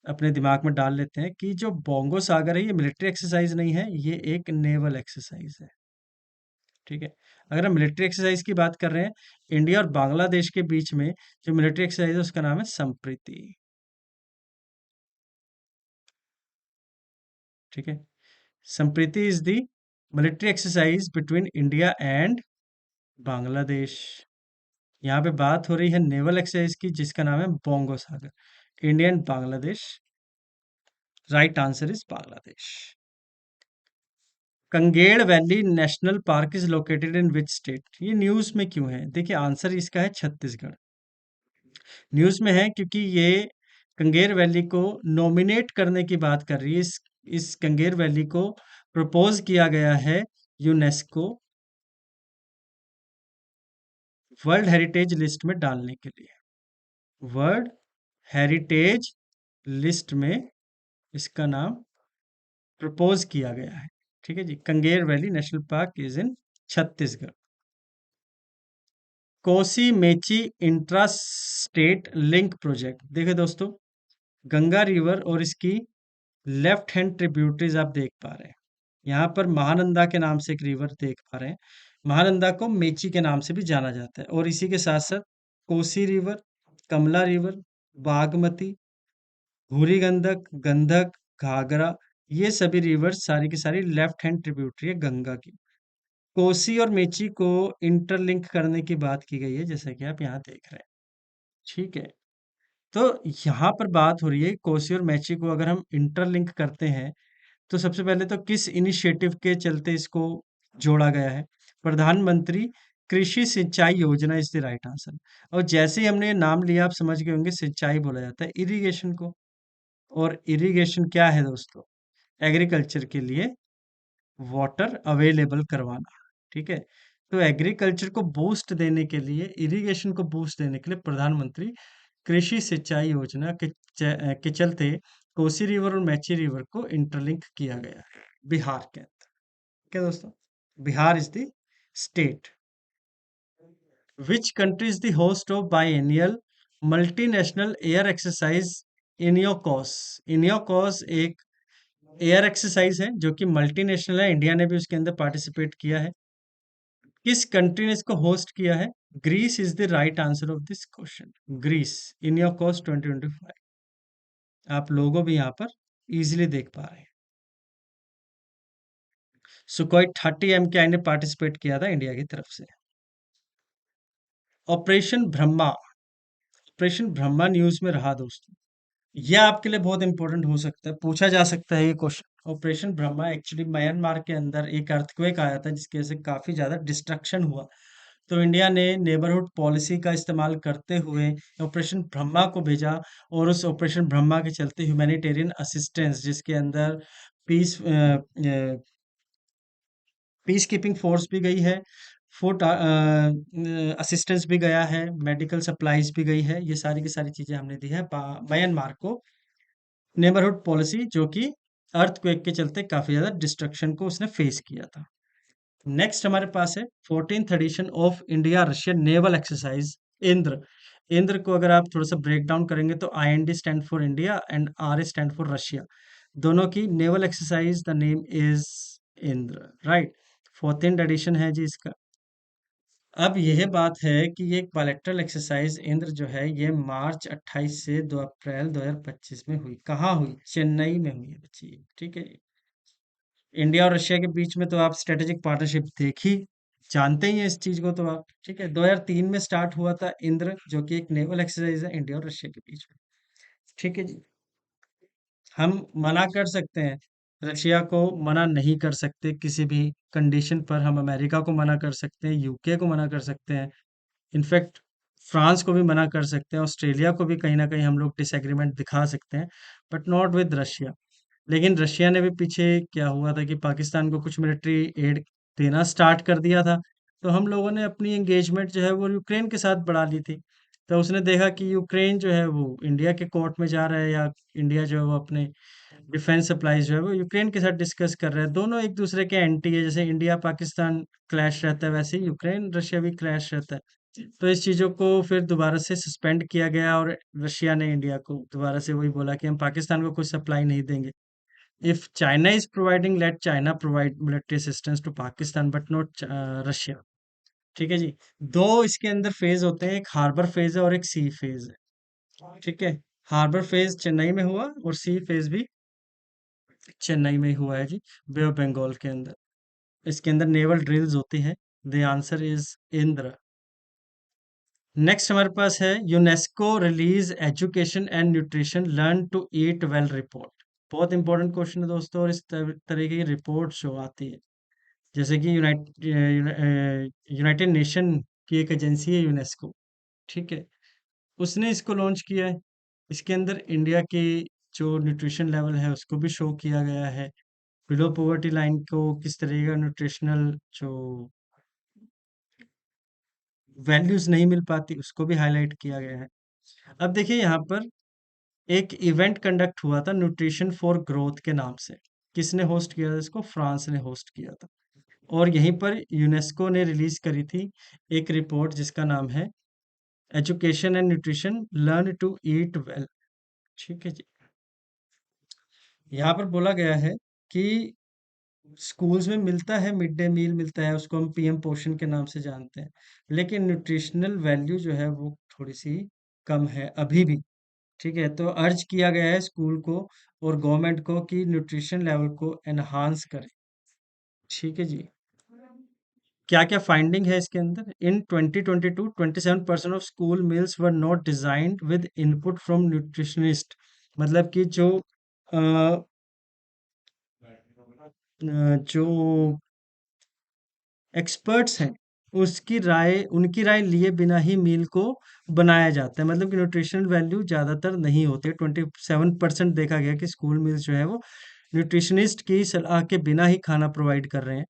अपने दिमाग में डाल लेते हैं कि जो बोंगो सागर है, ये मिलिट्री एक्सरसाइज नहीं है, ये एक नेवल एक्सरसाइज है, ठीक है। अगर हम मिलिट्री एक्सरसाइज की बात कर रहे हैं, इंडिया और बांग्लादेश के बीच में जो मिलिट्री एक्सरसाइज है, उसका नाम है संप्रीति, ठीक है। Sampriti is the military exercise between India and Bangladesh. यहाँ पे बात हो रही है नेवल एक्सरसाइज की, जिसका नाम है Bongo Sagar. India and Bangladesh, right answer is Bangladesh. Kanger valley national park is located in which state? ये न्यूज में क्यों है, देखिए आंसर इसका है छत्तीसगढ़। न्यूज में है क्योंकि ये कंगेर वैली को नॉमिनेट करने की बात कर रही है। इस कंगेर वैली को प्रपोज किया गया है यूनेस्को वर्ल्ड हेरिटेज लिस्ट में डालने के लिए। वर्ल्ड हेरिटेज लिस्ट में इसका नाम प्रपोज किया गया है, ठीक है जी। Kanger valley national park is in Chhattisgarh. Kosi Mechi intra state link project, देखिए दोस्तों, गंगा रिवर और इसकी लेफ्ट हैंड ट्रिब्यूटरीज आप देख पा रहे हैं। यहाँ पर महानंदा के नाम से एक रिवर देख पा रहे हैं। महानंदा को मेची के नाम से भी जाना जाता है, और इसी के साथ साथ कोसी रिवर, कमला रिवर, बागमती, भूरी गंडक, गंधक, घाघरा, ये सभी रिवर सारी की सारी लेफ्ट हैंड ट्रिब्यूटरी है गंगा की। कोसी और मेची को इंटरलिंक करने की बात की गई है, जैसा कि आप यहाँ देख रहे हैं, ठीक है। तो यहाँ पर बात हो रही है कोसी और मेची को अगर हम इंटरलिंक करते हैं, तो सबसे पहले तो किस इनिशिएटिव के चलते इसको जोड़ा गया है? प्रधानमंत्री कृषि सिंचाई योजना इज द राइट आंसर। और जैसे ही हमने ये नाम लिया आप समझ गए होंगे, सिंचाई बोला जाता है इरिगेशन को। और इरिगेशन क्या है दोस्तों? एग्रीकल्चर के लिए वाटर अवेलेबल करवाना। ठीक है, तो एग्रीकल्चर को बूस्ट देने के लिए, इरिगेशन को बूस्ट देने के लिए प्रधानमंत्री कृषि सिंचाई योजना के चलते कोसी रिवर और मैची रिवर को इंटरलिंक किया गया है बिहार के अंदर। क्या दोस्तों? Bihar is the state. Which country is the host of biennial multinational air exercise Iniochos? Iniochos एक एयर एक्सरसाइज है जो कि मल्टीनेशनल है, इंडिया ने भी उसके अंदर पार्टिसिपेट किया है। किस कंट्री ने इसको होस्ट किया है? Greece is the right answer of this question. Greece, Iniochos 2025। आप लोगों भी यहाँ पर इजीली देख पा रहे हैं। सुखोई 30 MKI ने पार्टिसिपेट किया था इंडिया की तरफ से। Operation Brahma, operation Brahma news में रहा दोस्तों। यह आपके लिए बहुत इंपॉर्टेंट हो सकता है, पूछा जा सकता है ये question. Operation Brahma actually Myanmar के अंदर एक अर्थक्वेक आया था जिसकी वजह से काफी ज्यादा डिस्ट्रक्शन हुआ। तो इंडिया ने नेबरहुड पॉलिसी का इस्तेमाल करते हुए ऑपरेशन ब्रह्मा को भेजा। और उस ऑपरेशन ब्रह्मा के चलते ह्यूमैनिटेरियन असिस्टेंस, जिसके अंदर पीस पीस कीपिंग फोर्स भी गई है, फूड असिस्टेंस भी गया है, मेडिकल सप्लाईज भी गई है। ये सारी की सारी चीजें हमने दी है म्यांमार को। नेबरहुड पॉलिसी जो कि अर्थक्वेक के चलते काफी ज्यादा डिस्ट्रक्शन को उसने फेस किया था। नेक्स्ट हमारे पास है 14th edition of India Russian naval exercise Indra. Indra को अगर आप थोड़ा सा ब्रेक डाउन करेंगे तो IND stand for India and RA stand for Russia. दोनों की naval exercise the name is Indra, right. 14th edition है जी इसका। अब यह बात है कि ये बायलैटरल एक्सरसाइज इंद्र जो है ये मार्च 28 से 2 अप्रैल 2025 में हुई। कहाँ हुई? चेन्नई में हुई है बच्ची, ठीक है। इंडिया और रशिया के बीच में तो आप स्ट्रेटेजिक पार्टनरशिप देखी, जानते ही हैं इस चीज को तो आप, ठीक है। 2003 में स्टार्ट हुआ था इंद्र, जो कि एक नेवल एक्सरसाइज है इंडिया और रशिया के बीच में, ठीक है जी। हम मना कर सकते हैं, रशिया को मना नहीं कर सकते किसी भी कंडीशन पर। हम अमेरिका को मना कर सकते हैं, UK को मना कर सकते हैं, इनफैक्ट फ्रांस को भी मना कर सकते हैं, ऑस्ट्रेलिया को भी कहीं ना कहीं हम लोग डिसएग्रीमेंट दिखा सकते हैं, बट नॉट विद रशिया। लेकिन रशिया ने भी पीछे क्या हुआ था कि पाकिस्तान को कुछ मिलिट्री एड देना स्टार्ट कर दिया था। तो हम लोगों ने अपनी एंगेजमेंट जो है वो यूक्रेन के साथ बढ़ा ली थी। तो उसने देखा कि यूक्रेन जो है वो इंडिया के कोर्ट में जा रहा है, या इंडिया जो है वो अपने डिफेंस सप्लाई जो है वो यूक्रेन के साथ डिस्कस कर रहा है। दोनों एक दूसरे के एंटी है, जैसे इंडिया पाकिस्तान क्लैश रहता है वैसे ही यूक्रेन रशिया भी क्लैश रहता है। तो इस चीज़ों को फिर दोबारा से सस्पेंड किया गया, और रशिया ने इंडिया को दोबारा से वही बोला कि हम पाकिस्तान को कुछ सप्लाई नहीं देंगे। If China is providing, let China provide military assistance to Pakistan but not Russia, ठीक है जी। दो इसके अंदर फेज होते हैं, एक हार्बर फेज है और एक सी फेज है, ठीक है। हार्बर फेज चेन्नई में हुआ और सी फेज भी चेन्नई में ही हुआ है जी, बे ऑफ बंगाल के अंदर। इसके अंदर नेवल ड्रिल्स होती है। The answer is Indra. Next हमारे पास है UNESCO release education and nutrition learn to eat well report. बहुत इंपॉर्टेंट क्वेश्चन है दोस्तों, और इस तरीके की रिपोर्ट जो आती है, जैसे कि यूनाइटेड नेशन की एक एजेंसी है यूनेस्को, ठीक है, उसने इसको लॉन्च किया है। इसके अंदर इंडिया की जो न्यूट्रिशन लेवल है उसको भी शो किया गया है। बिलो पॉवर्टी लाइन को किस तरह का न्यूट्रिशनल जो वैल्यूज नहीं मिल पाती उसको भी हाईलाइट किया गया है। अब देखिए यहाँ पर एक इवेंट कंडक्ट हुआ था न्यूट्रिशन फॉर ग्रोथ के नाम से। किसने होस्ट किया था इसको? फ्रांस ने होस्ट किया था। और यहीं पर यूनेस्को ने रिलीज करी थी एक रिपोर्ट जिसका नाम है education and nutrition learn to eat well, ठीक है जी। यहाँ पर बोला गया है कि स्कूल्स में मिलता है, मिड डे मील मिलता है, उसको हम PM पोषण के नाम से जानते हैं, लेकिन न्यूट्रिशनल वैल्यू जो है वो थोड़ी सी कम है अभी भी, ठीक है। तो अर्ज किया गया है स्कूल को और गवर्नमेंट को कि न्यूट्रिशन लेवल को एनहांस करें, ठीक है जी। क्या क्या फाइंडिंग है इसके अंदर? इन 2022 27% of school meals were not designed with input from nutritionist. मतलब कि जो एक्सपर्ट्स हैं उनकी राय लिए बिना ही मील को बनाया जाता है, मतलब कि न्यूट्रिशनल वैल्यू ज़्यादातर नहीं होते। 27% देखा गया कि स्कूल मील्स जो है वो न्यूट्रिशनिस्ट की सलाह के बिना ही खाना प्रोवाइड कर रहे हैं,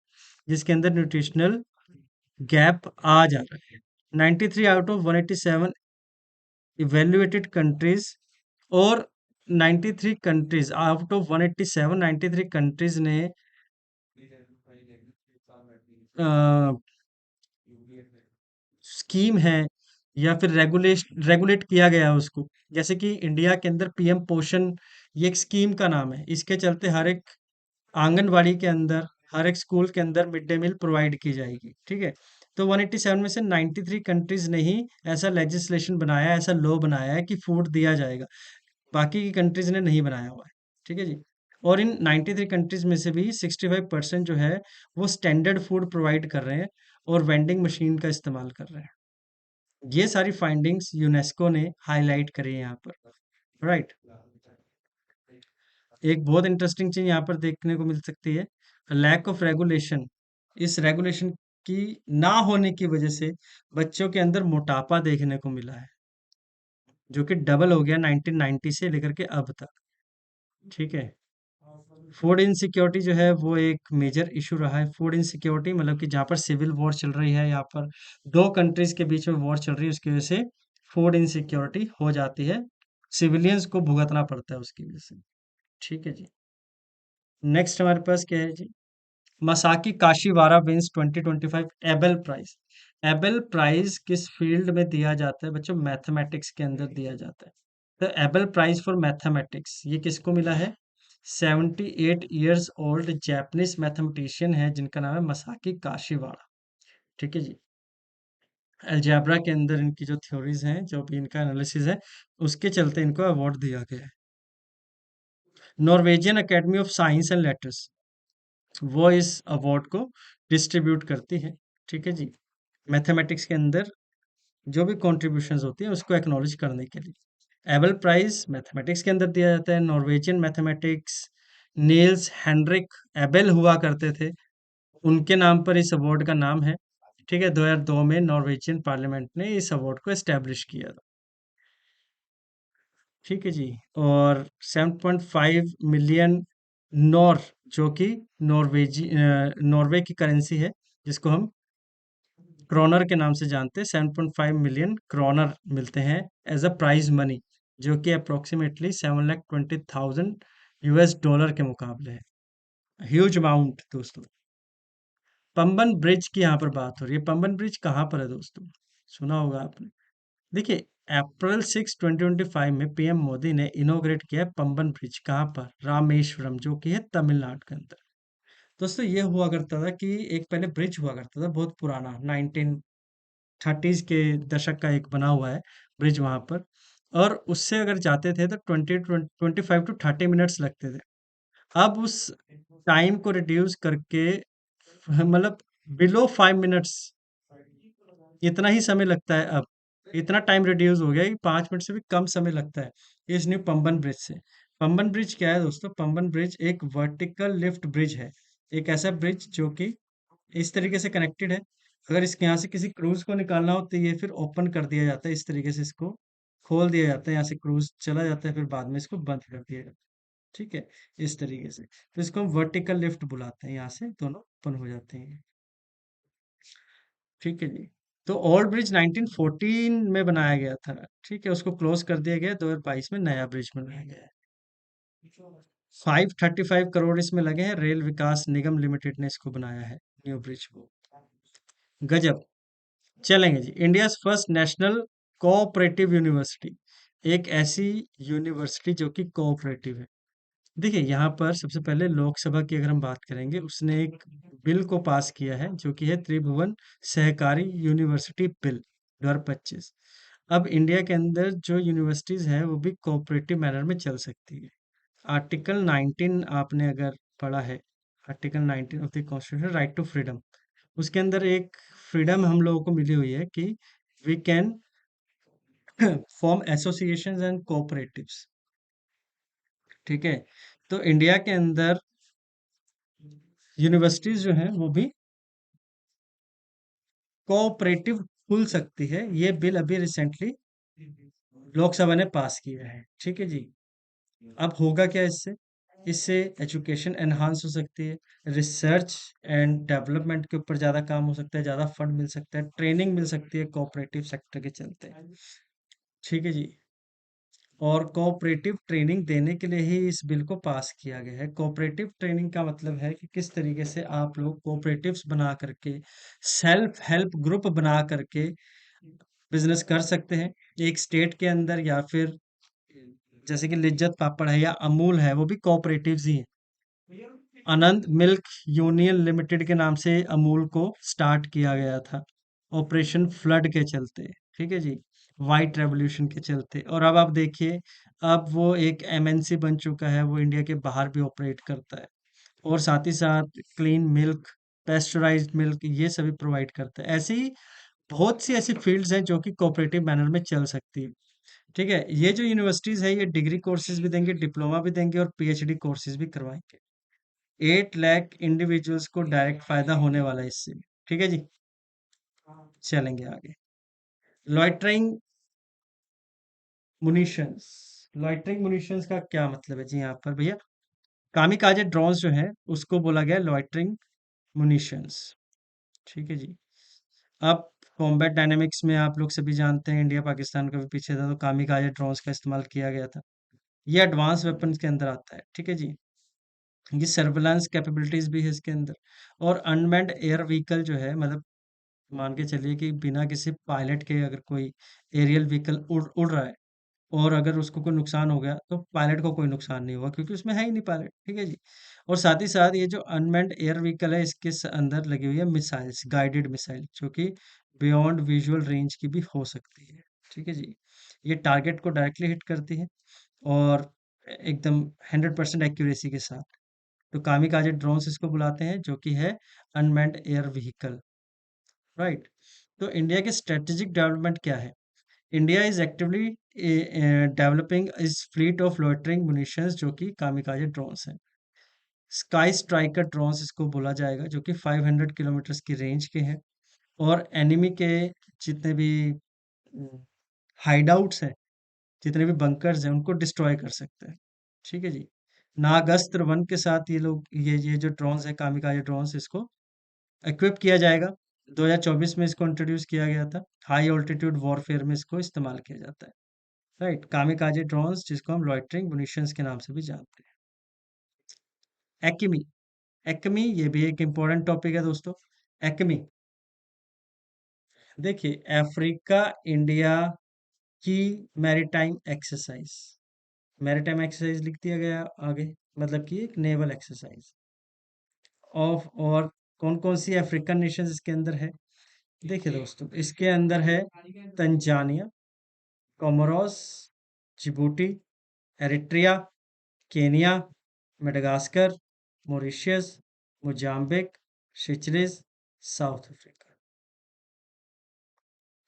जिसके अंदर न्यूट्रिशनल गैप आ जा रहा है। 93 आउट ऑफ 187 इवेल्युएटेड कंट्रीज, और 93 कंट्रीज आउट ऑफ 187, 93 कंट्रीज ने स्कीम है या फिर रेगुलेट किया गया है उसको। जैसे कि इंडिया के अंदर पीएम पोषण, ये एक स्कीम का नाम है। इसके चलते हर एक आंगनवाड़ी के अंदर, हर एक स्कूल के अंदर मिड डे मील प्रोवाइड की जाएगी, ठीक है। तो 187 में से 93 कंट्रीज ने ही ऐसा लेजिस्लेशन बनाया है, ऐसा लॉ बनाया है कि फूड दिया जाएगा। बाकी की कंट्रीज ने नहीं बनाया हुआ है, ठीक है जी। और इन 93 कंट्रीज में से भी 65% जो है वो स्टैंडर्ड फूड प्रोवाइड कर रहे हैं और वेंडिंग मशीन का इस्तेमाल कर रहे हैं। ये सारी फाइंडिंग्स यूनेस्को ने हाईलाइट करी है यहाँ पर, राइट। एक बहुत इंटरेस्टिंग चीज यहाँ पर देखने को मिल सकती है, लैक ऑफ रेगुलेशन। इस रेगुलेशन की ना होने की वजह से बच्चों के अंदर मोटापा देखने को मिला है, जो कि डबल हो गया 1990 से लेकर के अब तक, ठीक है। फूड इनसिक्योरिटी जो है वो एक मेजर इशू रहा है। फूड इनसिक्योरिटी मतलब कि जहाँ पर सिविल वॉर चल रही है, यहाँ पर दो कंट्रीज के बीच में वॉर चल रही है, उसकी वजह से फूड इनसिक्योरिटी हो जाती है, सिविलियंस को भुगतना पड़ता है उसकी वजह से, ठीक है जी। नेक्स्ट हमारे पास क्या है जी, Masaki Kashiwara wins 2025 Abel prize. Abel prize किस फील्ड में दिया जाता है बच्चों? मैथमेटिक्स के अंदर दिया जाता है। तो एबेल प्राइज फॉर मैथमेटिक्स ये किसको मिला है? 78 ईयर्स ओल्ड जैपनीज मैथमेटिशियन है जिनका नाम है मसाकी काशीवाड़ा, ठीक है जी। अलजेब्रा के अंदर इनकी जो थ्योरीज हैं, जो भी इनका एनालिसिस है, उसके चलते इनको अवार्ड दिया गया है। Norwegian academy of science and letters, वो इस अवार्ड को डिस्ट्रीब्यूट करती है, ठीक है जी। मैथमेटिक्स के अंदर जो भी कॉन्ट्रीब्यूशंस होती है उसको एक्नॉलेज करने के लिए एबल प्राइज मैथमेटिक्स के अंदर दिया जाता है। Norwegian mathematics Niels Henrik Abel हुआ करते थे, उनके नाम पर इस अवार्ड का नाम है, ठीक है। 2002 में नॉर्वेजियन पार्लियामेंट ने इस अवार्ड को एस्टेब्लिश किया था, ठीक है जी। और 7.5 मिलियन नॉर, जो कि नॉर्वे की करेंसी है, जिसको हम क्रोनर के नाम से जानते हैं, 7.5 मिलियन क्रोनर मिलते हैं एज अ प्राइज मनी, जो कि अप्रोक्सीमेटली 7,20,000 यूएस डॉलर के मुकाबले है। ह्यूज अमाउंट दोस्तों। पंबन ब्रिज की यहाँ पर बात हो रही है। पंबन ब्रिज कहाँ पर है दोस्तों? सुना होगा आपने। देखिए, अप्रैल 6 2025 में पीएम मोदी ने इनोग्रेट किया है पंबन ब्रिज। कहाँ पर? रामेश्वरम, जो कि है तमिलनाडु के अंदर। दोस्तों ये हुआ करता था कि एक पहले ब्रिज हुआ करता था बहुत पुराना, 1930s के दशक का एक बना हुआ है ब्रिज वहां पर, और उससे अगर जाते थे तो 25 to 30 मिनट्स लगते थे। अब उस टाइम को रिड्यूस करके मतलब बिलो 5 मिनट्स, इतना ही समय लगता है अब। इतना टाइम रिड्यूस हो गया कि 5 मिनट से भी कम समय लगता है इस न्यू पंबन ब्रिज से। पंबन ब्रिज क्या है दोस्तों? पंबन ब्रिज एक वर्टिकल लिफ्ट ब्रिज है, एक ऐसा ब्रिज जो कि इस तरीके से कनेक्टेड है। अगर इसके यहाँ से किसी क्रूज को निकालना हो तो ये फिर ओपन कर दिया जाता है, इस तरीके से इसको खोल दिया जाता है, यहाँ से क्रूज चला जाता है, फिर बाद में इसको बंद कर दिया जाता है, ठीक है, इस तरीके से। तो इसको हम वर्टिकल लिफ्ट बुलाते हैं, यहाँ से दोनों ओपन हो जाते हैं, ठीक है जी। तो ओल्ड ब्रिज 1914 में बनाया गया था, ठीक है, उसको क्लोज कर दिया गया, 2022 में नया ब्रिज बनाया गया है। 535 करोड़ इसमें लगे हैं, रेल विकास निगम लिमिटेड ने इसको बनाया है न्यू ब्रिज को। गजब। चलेंगे जी, India first national cooperative university, एक ऐसी यूनिवर्सिटी जो कि कोऑपरेटिव है। देखिए यहाँ पर सबसे पहले लोकसभा की अगर हम बात करेंगे, उसने एक बिल को पास किया है जो कि है त्रिभुवन सहकारी यूनिवर्सिटी बिल 2025। अब इंडिया के अंदर जो यूनिवर्सिटीज हैं वो भी कोऑपरेटिव मैनर में चल सकती है। आर्टिकल 19 आपने अगर पढ़ा है, article 19 of the constitution, right to freedom, उसके अंदर एक फ्रीडम हम लोगों को मिली हुई है कि we can form associations and cooperatives, ठीक है। तो इंडिया के अंदर यूनिवर्सिटीज जो हैं वो भी कोऑपरेटिव खुल सकती है। ये बिल अभी रिसेंटली लोकसभा ने पास किया है। ठीक है जी। अब होगा क्या इससे? इससे एजुकेशन एनहांस हो सकती है, रिसर्च एंड डेवलपमेंट के ऊपर ज़्यादा काम हो सकता है, ज़्यादा फंड मिल सकता है, ट्रेनिंग मिल सकती है कोऑपरेटिव सेक्टर के चलते। ठीक है जी। और कोऑपरेटिव ट्रेनिंग देने के लिए ही इस बिल को पास किया गया है। कोऑपरेटिव ट्रेनिंग का मतलब है कि किस तरीके से आप लोग कोऑपरेटिव्स बना करके, सेल्फ हेल्प ग्रुप बना करके बिजनेस कर सकते हैं एक स्टेट के अंदर, या फिर जैसे कि लिज्जत पापड़ है या अमूल है, वो भी कोऑपरेटिव्स ही हैं। आनंद मिल्क यूनियन लिमिटेड के नाम से अमूल को स्टार्ट किया गया था, ऑपरेशन फ्लड के चलते। ठीक है जी। वाइट रेवोल्यूशन के चलते। और अब आप देखिए, अब वो एक एमएनसी बन चुका है, वो इंडिया के बाहर भी ऑपरेट करता है। और साथ ही साथ क्लीन मिल्क, पेस्चराइज्ड मिल्क, ये सभी प्रोवाइड करता है। ऐसे ही बहुत सी ऐसी फील्ड्स हैं जो कि कोऑपरेटिव मैनर में चल सकती है। ठीक है। ये जो यूनिवर्सिटीज है, ये डिग्री कोर्सेज भी देंगे, डिप्लोमा भी देंगे और पीएचडी कोर्सेज भी करवाएंगे। 8 लाख इंडिविजुअल्स को डायरेक्ट फायदा होने वाला है इससे। ठीक है जी। चलेंगे आगे। लॉइटरिंग मुनिशंस। लॉइटरिंग मुनिशंस का क्या मतलब है जी यहाँ पर भैया? कामिकाजे ड्रोन्स जो है उसको बोला गया लॉइटरिंग मुनिशंस। ठीक है जी। अब कॉम्बैट डायनेमिक्स में आप लोग सभी जानते हैं, इंडिया पाकिस्तान का भी पीछे था तो कामिकाजे ड्रोन्स का इस्तेमाल किया गया था। ये एडवांस वेपन्स के अंदर आता है। ठीक है जी। ये सर्विलांस कैपेबिलिटीज भी है इसके अंदर। और अनमैन्ड एयर व्हीकल जो है, मतलब मान के चलिए कि बिना किसी पायलट के अगर कोई एरियल व्हीकल उड़ उड़ रहा है, और अगर उसको कोई नुकसान हो गया तो पायलट को कोई नुकसान नहीं हुआ, क्योंकि उसमें है ही नहीं पायलट। ठीक है जी। और साथ ही साथ ये जो अनमैन्ड एयर व्हीकल है, इसके अंदर लगी हुई है मिसाइल्स, गाइडेड मिसाइल, जो कि बियॉन्ड विजुअल रेंज की भी हो सकती है। ठीक है जी। ये टारगेट को डायरेक्टली हिट करती है और एकदम 100% एक्यूरेसी के साथ। तो कामिकाजे ड्रोन्स इसको बुलाते हैं, जो कि है अनमैन्ड एयर व्हीकल। राइट। तो इंडिया के स्ट्रेटेजिक डेवलपमेंट क्या है? इंडिया इज एक्टिवली डेवलपिंग इस फ्लीट ऑफ लॉइटरिंग मुनिशंस, जो कि कामिकाजे ड्रोन्स हैं। स्काई स्ट्राइकर ड्रोन्स इसको बोला जाएगा, जो कि 500 किलोमीटर की रेंज के हैं और एनिमी के जितने भी हाइडआउट्स हैं, जितने भी बंकर्स हैं, उनको डिस्ट्रॉय कर सकते हैं। ठीक है जी। नागास्त्र वन के साथ ये लोग, ये जो ड्रोन्स है कामिकाजे ड्रोन्स, इसको इक्विप किया जाएगा। 2024 में इसको इंट्रोड्यूस किया गया था। हाई ऑल्टीट्यूड वॉरफेयर में इसको इस्तेमाल किया जाता है। राइट। कामिकाजे ड्रोन्स, जिसको हम लॉइटरिंग मुनिशंस के नाम से भी जानते हैं। एक्मी। एक्मी ये भी एक इम्पोर्टेंट टॉपिक है दोस्तों। एक्मी, देखिए, अफ्रीका इंडिया की मैरीटाइम एक्सरसाइज। मैरीटाइम एक्सरसाइज लिख दिया गया आगे, मतलब कि एक नेवल एक्सरसाइज ऑफ। और कौन कौन सी अफ्रीकन नेशंस इसके अंदर है? देखिए दोस्तों, इसके अंदर है Tanzania, Comoros, Djibouti, Eritrea, Kenya, Madagascar, Mauritius, Mozambique, Seychelles, South Africa.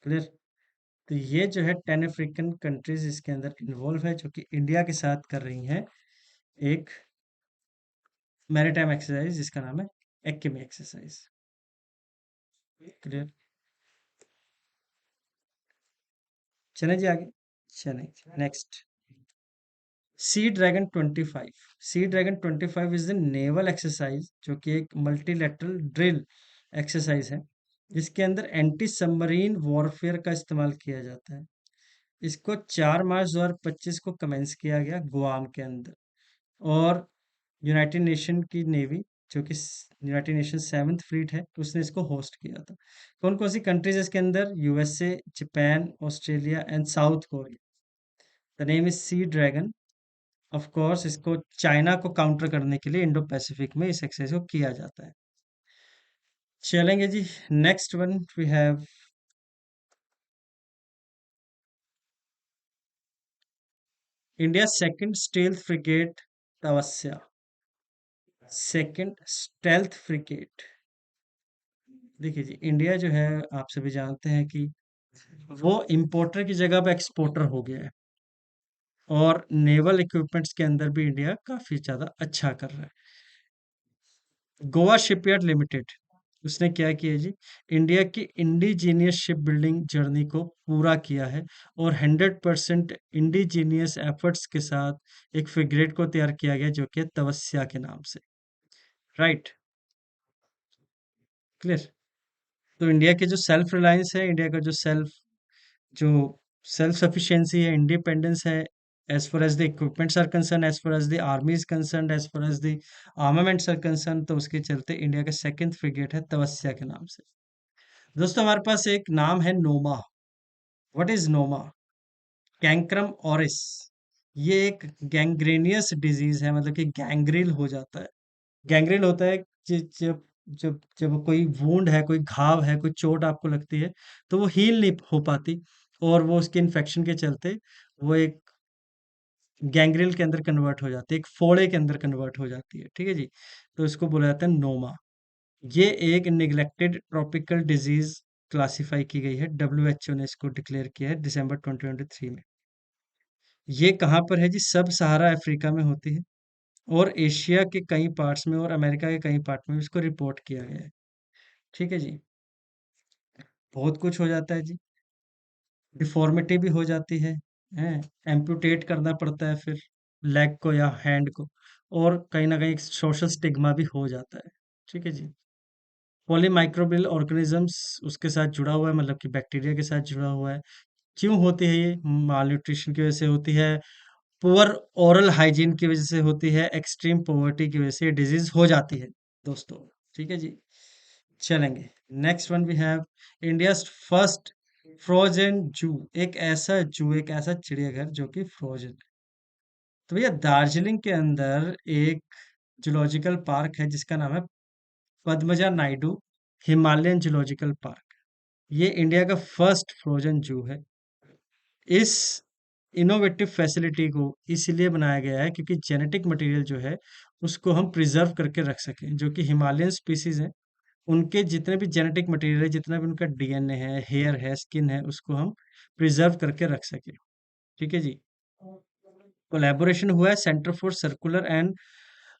Clear? तो ये जो है 10 अफ्रीकन कंट्रीज इसके अंदर इन्वॉल्व है, जो कि इंडिया के साथ कर रही हैं एक मैरीटाइम एक्सरसाइज, जिसका नाम है एक्मे एक्सरसाइज। क्लियर? चलें जी आगे। चलें next. Sea Dragon 25। Sea Dragon 25 is the naval exercise, जो कि एक मल्टीलेटरल ड्रिल एक्सरसाइज है, जिसके अंदर एंटी सबमरीन वॉरफेयर का इस्तेमाल किया जाता है। इसको 4 मार्च 2025 को कमेंस किया गया गुआम के अंदर। और यूनाइटेड नेशन की नेवी, जो कि यूनाइटेड नेशन 7th फ्लीट है, उसने इसको होस्ट किया था। कौन कौन सी कंट्रीज है इसके अंदर? USA, Japan, Australia and South Korea. The name is Sea Dragon. Of course इसको चाइना को काउंटर करने के लिए इंडो पैसिफिक में इस एक्सरसाइज को किया जाता है। चलेंगे जी। Next one we have India second stealth frigate Tavasya. Second stealth frigate. देखिए जी, इंडिया जो है, आप सभी जानते हैं कि वो इंपोर्टर की जगह पे एक्सपोर्टर हो गया है। और नेवल इक्विपमेंट्स के अंदर भी इंडिया काफी ज्यादा अच्छा कर रहा है। गोवा शिपयार्ड लिमिटेड, उसने क्या किया जी, इंडिया की इंडिजीनियस शिप बिल्डिंग जर्नी को पूरा किया है और 100% इंडिजीनियस एफर्ट्स के साथ एक फ्रिगेट को तैयार किया गया जो कि तवस्या के नाम से। Right, clear. तो इंडिया के जो सेल्फ रिलायंस है, इंडिया का जो सेल्फ सफिशिएंसी है, इंडिपेंडेंस है, as far as the equipments are concern, as far as the army is concern, as far as the armaments are concern, तो उसके चलते इंडिया का सेकंड फ्रिगेट है तवस्या के नाम से। दोस्तों हमारे पास एक नाम है noma. What is noma? Cancrum oris. ये एक गैंग्रेनियस डिजीज है, मतलब कि गैंग्रील हो जाता है। गैंग्रीन होता है जब जब जब कोई वुंड है, कोई घाव है, कोई चोट आपको लगती है, तो वो हील नहीं हो पाती और वो उसके इन्फेक्शन के चलते वो एक गैंग्रीन के अंदर कन्वर्ट हो जाती है, एक फोड़े के अंदर कन्वर्ट हो जाती है। ठीक है जी, तो इसको बोला जाता है नोमा। ये एक निग्लेक्टेड ट्रॉपिकल डिजीज क्लासिफाई की गई है, डब्ल्यू ने इसको डिक्लेयर किया है दिसंबर 2023 में। ये कहाँ पर है जी? सब सहारा अफ्रीका में होती है और एशिया के कई पार्ट्स में और अमेरिका के कई पार्ट में इसको रिपोर्ट किया गया है। ठीक है जी, बहुत कुछ हो जाता है जी, डिफॉर्मिटी भी हो जाती है, एम्पुटेट करना पड़ता है फिर लेग को या हैंड को, और कहीं ना कहीं सोशल स्टिग्मा भी हो जाता है। ठीक है जी, पॉलीमाइक्रोबियल ऑर्गेनिजम्स उसके साथ जुड़ा हुआ है, मतलब कि बैक्टीरिया के साथ जुड़ा हुआ है। क्यों होती है ये? माल न्यूट्रिशन की वजह से होती है, पुअर ओरल हाइजीन की वजह से होती है, एक्सट्रीम पॉवर्टी की वजह से डिजीज हो जाती है दोस्तों। ठीक है जी, चलेंगे। Next one we have India first frozen zoo. एक ऐसा चिड़ियाघर जो कि फ्रोजन है। तो भैया दार्जिलिंग के अंदर एक जूलॉजिकल पार्क है जिसका नाम है Padmaja Naidu Himalayan zoological park. ये इंडिया का फर्स्ट फ्रोजन जू है। इस इनोवेटिव फैसिलिटी को इसलिए बनाया गया है क्योंकि जेनेटिक मटेरियल जो है उसको हम प्रिजर्व करके रख सकें, जो कि हिमालयन स्पीसीज हैं उनके जितने भी जेनेटिक मटेरियल है, जितना भी उनका डीएनए है, हेयर है, स्किन है, उसको हम प्रिजर्व करके रख सकें। ठीक है जी, कोलैबोरेशन हुआ है centre for circular and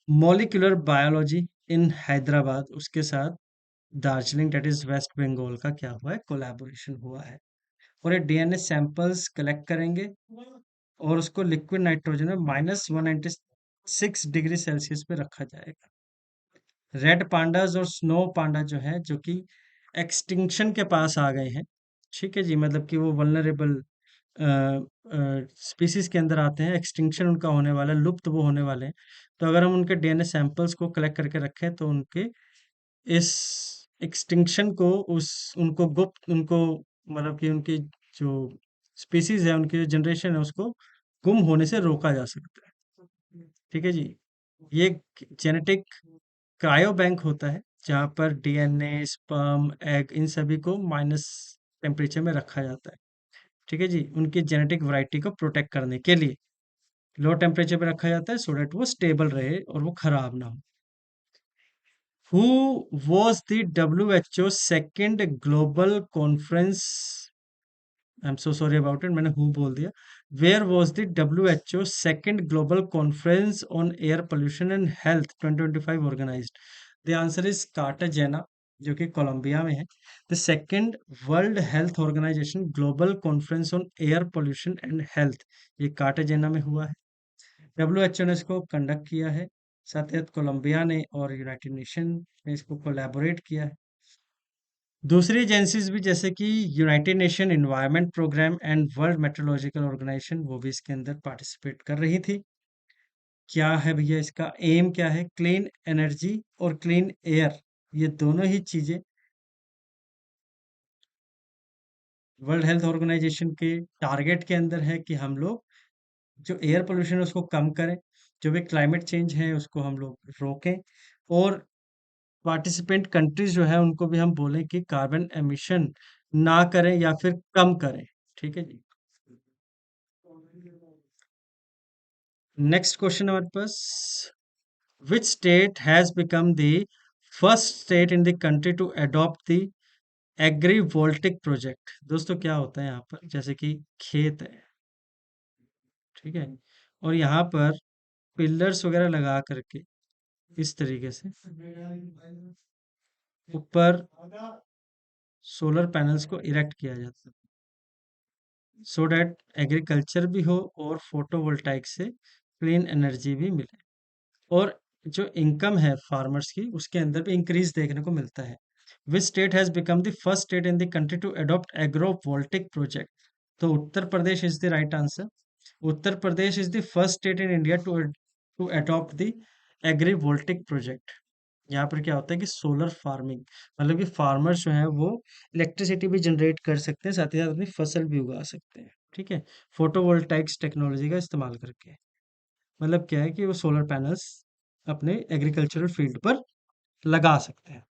molecular biology in Hyderabad, उसके साथ दार्जिलिंग डेट इज वेस्ट बंगाल का क्या हुआ है? कोलैबोरेशन हुआ है। और ये डीएनए सैंपल्स कलेक्ट करेंगे और उसको लिक्विड नाइट्रोजन में -196 डिग्री सेल्सियस पे रखा जाएगा। रेड पांडास और स्नो पांडा जो है, जो कि एक्सटिंक्शन के पास आ गए हैं। ठीक है जी, मतलब कि वो वल्नरेबल स्पीसीज के अंदर आते हैं, एक्सटिंक्शन उनका होने वाला है, लुप्त वो होने वाले हैं। तो अगर हम उनके डीएनए सैंपल्स को कलेक्ट करके रखें तो उनके इस एक्सटिंक्शन को उस उनको गुप्त उनको मतलब कि उनकी जो स्पीसीज है, उनकी जो जनरेशन है, उसको गुम होने से रोका जा सकता है। ठीक है जी, ये जेनेटिक क्रायो बैंक होता है जहाँ पर डीएनए, स्पर्म, एग इन सभी को माइनस टेम्परेचर में रखा जाता है। ठीक है जी, उनकी जेनेटिक वैरायटी को प्रोटेक्ट करने के लिए लो टेम्परेचर पे रखा जाता है सो दैट वो स्टेबल रहे और वो खराब ना हो। Who was the WHO second global conference? I am so sorry about it, मैंने हु बोल दिया। Where was the WHO second global conference on air pollution and health 2025 organised? The answer is Cartagena, जो कि कोलंबिया में है। The second World Health Organization global conference on air pollution and health, ये कार्टाजेना में हुआ है। WHO ने इसको कंडक्ट किया है, साथ ही कोलंबिया ने और यूनाइटेड नेशन ने इसको कोलैबोरेट किया है। दूसरी एजेंसीज भी जैसे कि United Nation Environment Programme and World Meteorological Organization, वो भी इसके अंदर पार्टिसिपेट कर रही थी। क्या है भैया इसका एम? क्या है? क्लीन एनर्जी और क्लीन एयर, ये दोनों ही चीजें वर्ल्ड हेल्थ ऑर्गेनाइजेशन के टारगेट के अंदर है कि हम लोग जो एयर पोल्यूशन है उसको कम करें, जो भी क्लाइमेट चेंज है उसको हम लोग रोकें, और पार्टिसिपेंट कंट्रीज जो है उनको भी हम बोलें कि कार्बन एमिशन ना करें या फिर कम करें। ठीक है जी, नेक्स्ट क्वेश्चन हमारे पास, which state has become the first state in the country to adopt the agrivoltaic project? दोस्तों क्या होता है यहाँ पर, जैसे कि खेत है, ठीक है, और यहाँ पर पिलर्स वगैरह लगा करके इस तरीके से ऊपर सोलर पैनल्स को इरेक्ट किया जाता है, सो दैट एग्रीकल्चर भी हो और फोटोवोल्टाइक से क्लीन एनर्जी भी मिले, और जो इनकम है फार्मर्स की उसके अंदर भी इंक्रीज देखने को मिलता है। Which state has become the first state in the country to adopt agro voltaic project? तो Uttar Pradesh is the right answer. Uttar Pradesh is the first state in India to adopt the agri voltaic project. यहाँ पर क्या होता है कि सोलर फार्मिंग, मतलब कि फार्मर्स जो है वो इलेक्ट्रिसिटी भी जनरेट कर सकते हैं, साथ ही साथ अपनी फसल भी उगा सकते हैं। ठीक है, फोटोवोल्टाइक्स टेक्नोलॉजी का इस्तेमाल करके। मतलब क्या है कि वो सोलर पैनल्स अपने एग्रीकल्चरल फील्ड पर लगा सकते हैं।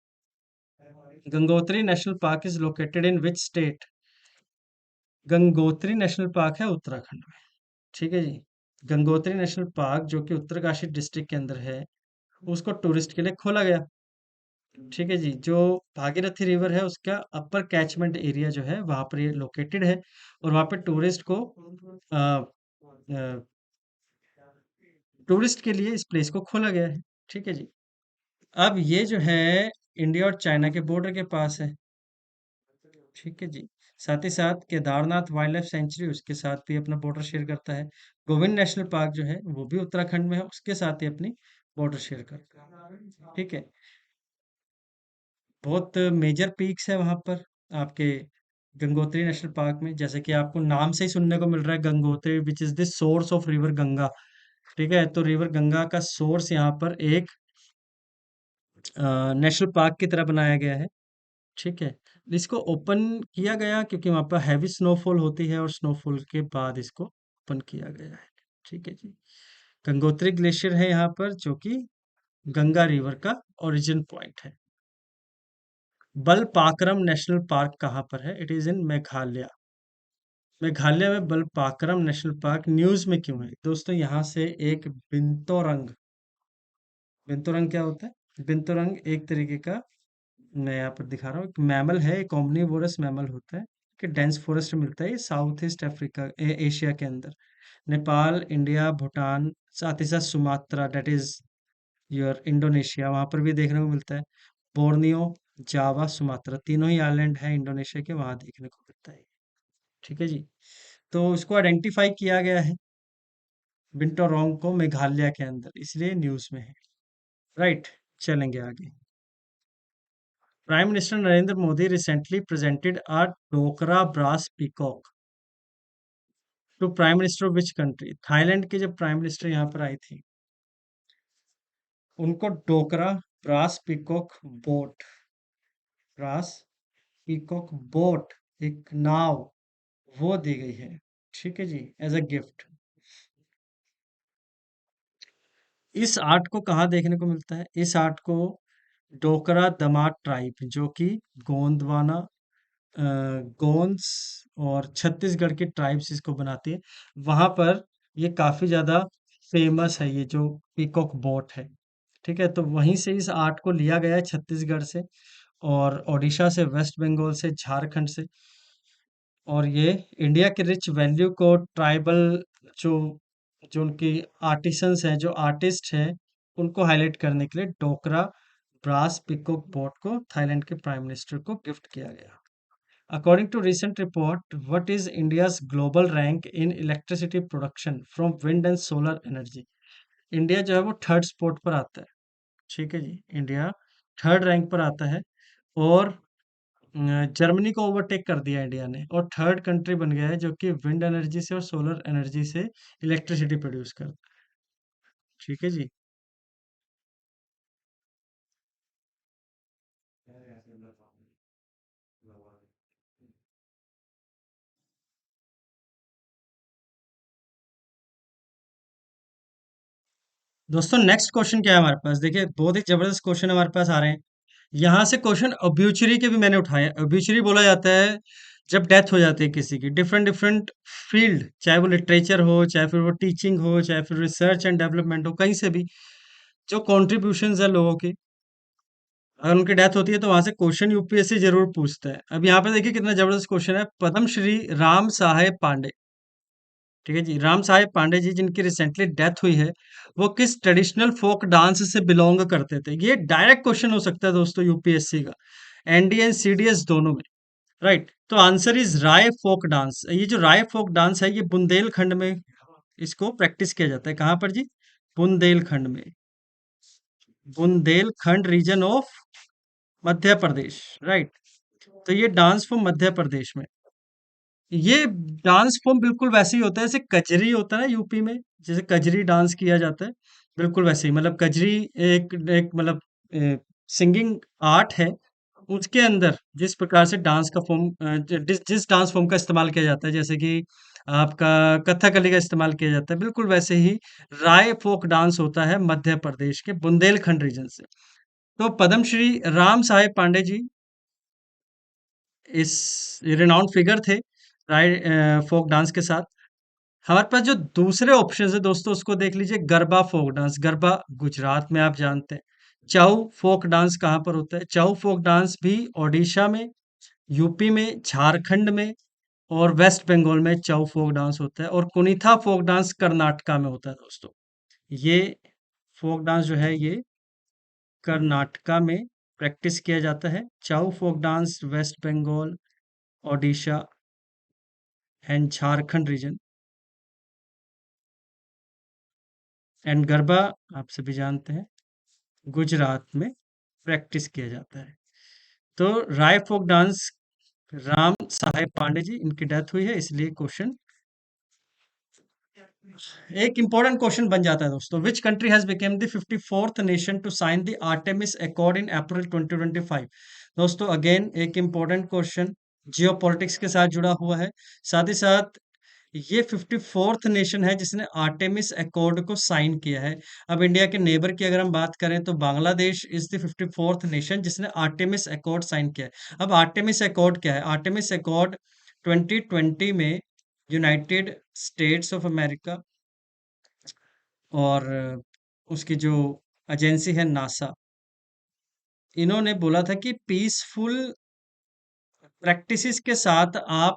Gangotri national park is located in which state? Gangotri national park है उत्तराखंड में। ठीक है जी। गंगोत्री नेशनल पार्क जो कि उत्तरकाशी डिस्ट्रिक्ट के अंदर है, उसको टूरिस्ट के लिए खोला गया। ठीक है जी। जो भागीरथी रिवर है उसका अपर कैचमेंट एरिया जो है वहां पर ये लोकेटेड है, और वहां पर टूरिस्ट को टूरिस्ट के लिए इस प्लेस को खोला गया है। ठीक है जी। अब ये जो है इंडिया और चाइना के बॉर्डर के पास है। ठीक है जी। साथ ही साथ केदारनाथ वाइल्ड लाइफ सेंचुरी उसके साथ भी अपना बॉर्डर शेयर करता है। गोविंद नेशनल पार्क जो है वो भी उत्तराखंड में है, उसके साथ ही अपनी बॉर्डर शेयर करता है। ठीक है। बहुत मेजर पीक्स है वहां पर आपके गंगोत्री नेशनल पार्क में, जैसे कि आपको नाम से ही सुनने को मिल रहा है Gangotri, which is the source of river Ganga. ठीक है, तो रिवर गंगा का सोर्स यहाँ पर एक नेशनल पार्क की तरह बनाया गया है। ठीक है, इसको ओपन किया गया क्योंकि वहां पर हैवी स्नोफॉल होती है, और स्नोफॉल के बाद इसको ओपन किया गया है। ठीक है जी। गंगोत्री ग्लेशियर है यहाँ पर, जो कि गंगा रिवर का ओरिजिन पॉइंट है। बलपाक्रम नेशनल पार्क कहाँ पर है? It is in Meghalaya. Meghalaya में बलपाक्रम नेशनल पार्क न्यूज में क्यों है दोस्तों? यहाँ से एक बिंतोरंग, बिंतोरंग क्या होता है? बिंतोरंग एक तरीके का, मैं यहाँ पर दिखा रहा हूँ, एक मैमल है, एक ओमनीवोरस मैमल होता है कि डेंस फॉरेस्ट मिलता है ये साउथ ईस्ट अफ्रीका एशिया के अंदर, नेपाल, इंडिया, भूटान, साथ ही साथ Sumatra, that is your Indonesia, वहां पर भी देखने को मिलता है। बोर्नियो, जावा, सुमात्रा, तीनों ही आइलैंड है इंडोनेशिया के, वहां देखने को मिलता है। ठीक है जी। तो इसको आइडेंटिफाई किया गया है बिंटोरोंग को मेघालय के अंदर, इसलिए न्यूज में है। राइट, चलेंगे आगे। Prime minister Narendra Modi recently presented a Dokra brass peacock to prime minister of which country? Thailand के जब प्राइम मिनिस्टर यहाँ पर आई थी, उनको Dokra brass peacock boat, brass peacock boat, एक नाव, वो दी गई है। ठीक है जी, एज अ गिफ्ट। इस आर्ट को कहाँ देखने को मिलता है? इस आर्ट को डोकरा दमात ट्राइब, जो कि गोंदवाना, अ, गोंड्स और छत्तीसगढ़ की ट्राइब्स इसको बनाती है, वहां पर ये काफी ज्यादा फेमस है, ये जो पीकॉक बोट है। ठीक है, तो वहीं से इस आर्ट को लिया गया है, छत्तीसगढ़ से और ओडिशा से, वेस्ट बंगाल से, झारखंड से। और ये इंडिया के रिच वैल्यू को ट्राइबल, जो जो उनकी आर्टिसंस हैं, जो आर्टिस्ट हैं, उनको हाईलाइट करने के लिए डोकरा ब्रास पिकॉक बोट को थाईलैंड के प्राइम मिनिस्टर को गिफ्ट किया गया। According to recent report, what is India's global rank in electricity production from wind and solar energy? India जो है वो थर्ड स्पॉट पर आता है। ठीक है जी, इंडिया थर्ड रैंक पर आता है, और जर्मनी को ओवरटेक कर दिया इंडिया ने, और थर्ड कंट्री बन गया है जो कि विंड एनर्जी से और सोलर एनर्जी से इलेक्ट्रिसिटी प्रोड्यूस करता है। ठीक है जी। दोस्तों नेक्स्ट क्वेश्चन क्या है हमारे पास? देखिए बहुत ही जबरदस्त क्वेश्चन हमारे पास आ रहे हैं। यहाँ से क्वेश्चन ऑब्यूचरी के भी मैंने उठाए हैं। ऑब्यूचरी बोला जाता है जब डेथ हो जाती है किसी की, डिफरेंट डिफरेंट फील्ड, चाहे वो लिटरेचर हो, चाहे फिर वो टीचिंग हो, चाहे फिर रिसर्च एंड डेवलपमेंट हो, कहीं से भी जो कॉन्ट्रीब्यूशन है लोगों की, अगर उनकी डेथ होती है तो वहां से क्वेश्चन यूपीएससी जरूर पूछता है। अब यहाँ पे देखिए कितना जबरदस्त क्वेश्चन है। पद्मश्री राम साहेब पांडे, ठीक है जी। राम साहेब पांडे जी जिनकी रिसेंटली डेथ हुई है, वो किस ट्रेडिशनल फोक डांस से बिलोंग करते थे? ये डायरेक्ट क्वेश्चन हो सकता है दोस्तों यूपीएससी का, एनडीए एंड सीडीएस दोनों में। राइट, तो answer is Rai folk dance. ये जो राय फोक डांस है, ये बुंदेलखंड में इसको प्रैक्टिस किया जाता है। कहाँ पर जी? बुंदेलखंड में। Bundelkhand region of Madhya Pradesh. Right, तो ये डांस फॉर्म मध्य प्रदेश में। ये डांस फॉर्म बिल्कुल वैसे ही होता है जैसे कजरी होता है ना यूपी में, जैसे कजरी डांस किया जाता है, बिल्कुल वैसे ही। मतलब कजरी एक एक मतलब सिंगिंग आर्ट है, उसके अंदर जिस प्रकार से डांस का फॉर्म जिस जिस डांस फॉर्म का इस्तेमाल किया जाता है, जैसे कि आपका कथकली का इस्तेमाल किया जाता है, बिल्कुल वैसे ही राय फोक डांस होता है मध्य प्रदेश के बुंदेलखंड रीजन से। तो पद्मश्री राम साहेब पांडे जी इस रिनाउंड फिगर थे राय फोक डांस के साथ। हमारे पास जो दूसरे ऑप्शन है दोस्तों, उसको देख लीजिए। गरबा फोक डांस, गरबा गुजरात में आप जानते हैं। चाउ फोक डांस कहाँ पर होता है? चाउ फोक डांस भी ओडिशा में, यूपी में, झारखंड में और वेस्ट बंगाल में चाउ फोक डांस होता है। और कुनिथा फोक डांस कर्नाटका में होता है दोस्तों। ये फोक डांस जो है ये कर्नाटका में प्रैक्टिस किया जाता है। Chhau folk dance West Bengal, Odisha and Jharkhand region. And Garba आप सभी जानते हैं गुजरात में प्रैक्टिस किया जाता है। तो राय फोक डांस राम साहेब पांडे जी, इनकी डेथ हुई है, इसलिए क्वेश्चन एक इंपॉर्टेंट क्वेश्चन बन जाता है दोस्तों। Which country has become the 54th nation to sign the Artemis accord in April 2025? दोस्तों अगेन एक इंपॉर्टेंट क्वेश्चन जियो पॉलिटिक्स के साथ जुड़ा हुआ है। साथ ही साथ ये 54th नेशन है जिसने आर्टेमिस अकॉर्ड को साइन किया है। अब इंडिया के नेबर की अगर हम बात करें तो Bangladesh is the 54th nation जिसने आर्टेमिस अकॉर्ड साइन किया है। अब आर्टेमिस अकॉर्ड क्या है? आर्टेमिस अकॉर्ड 2020 में यूनाइटेड स्टेट्स ऑफ अमेरिका और उसकी जो एजेंसी है नासा, इन्होंने बोला था कि पीसफुल प्रैक्टिसेस के साथ आप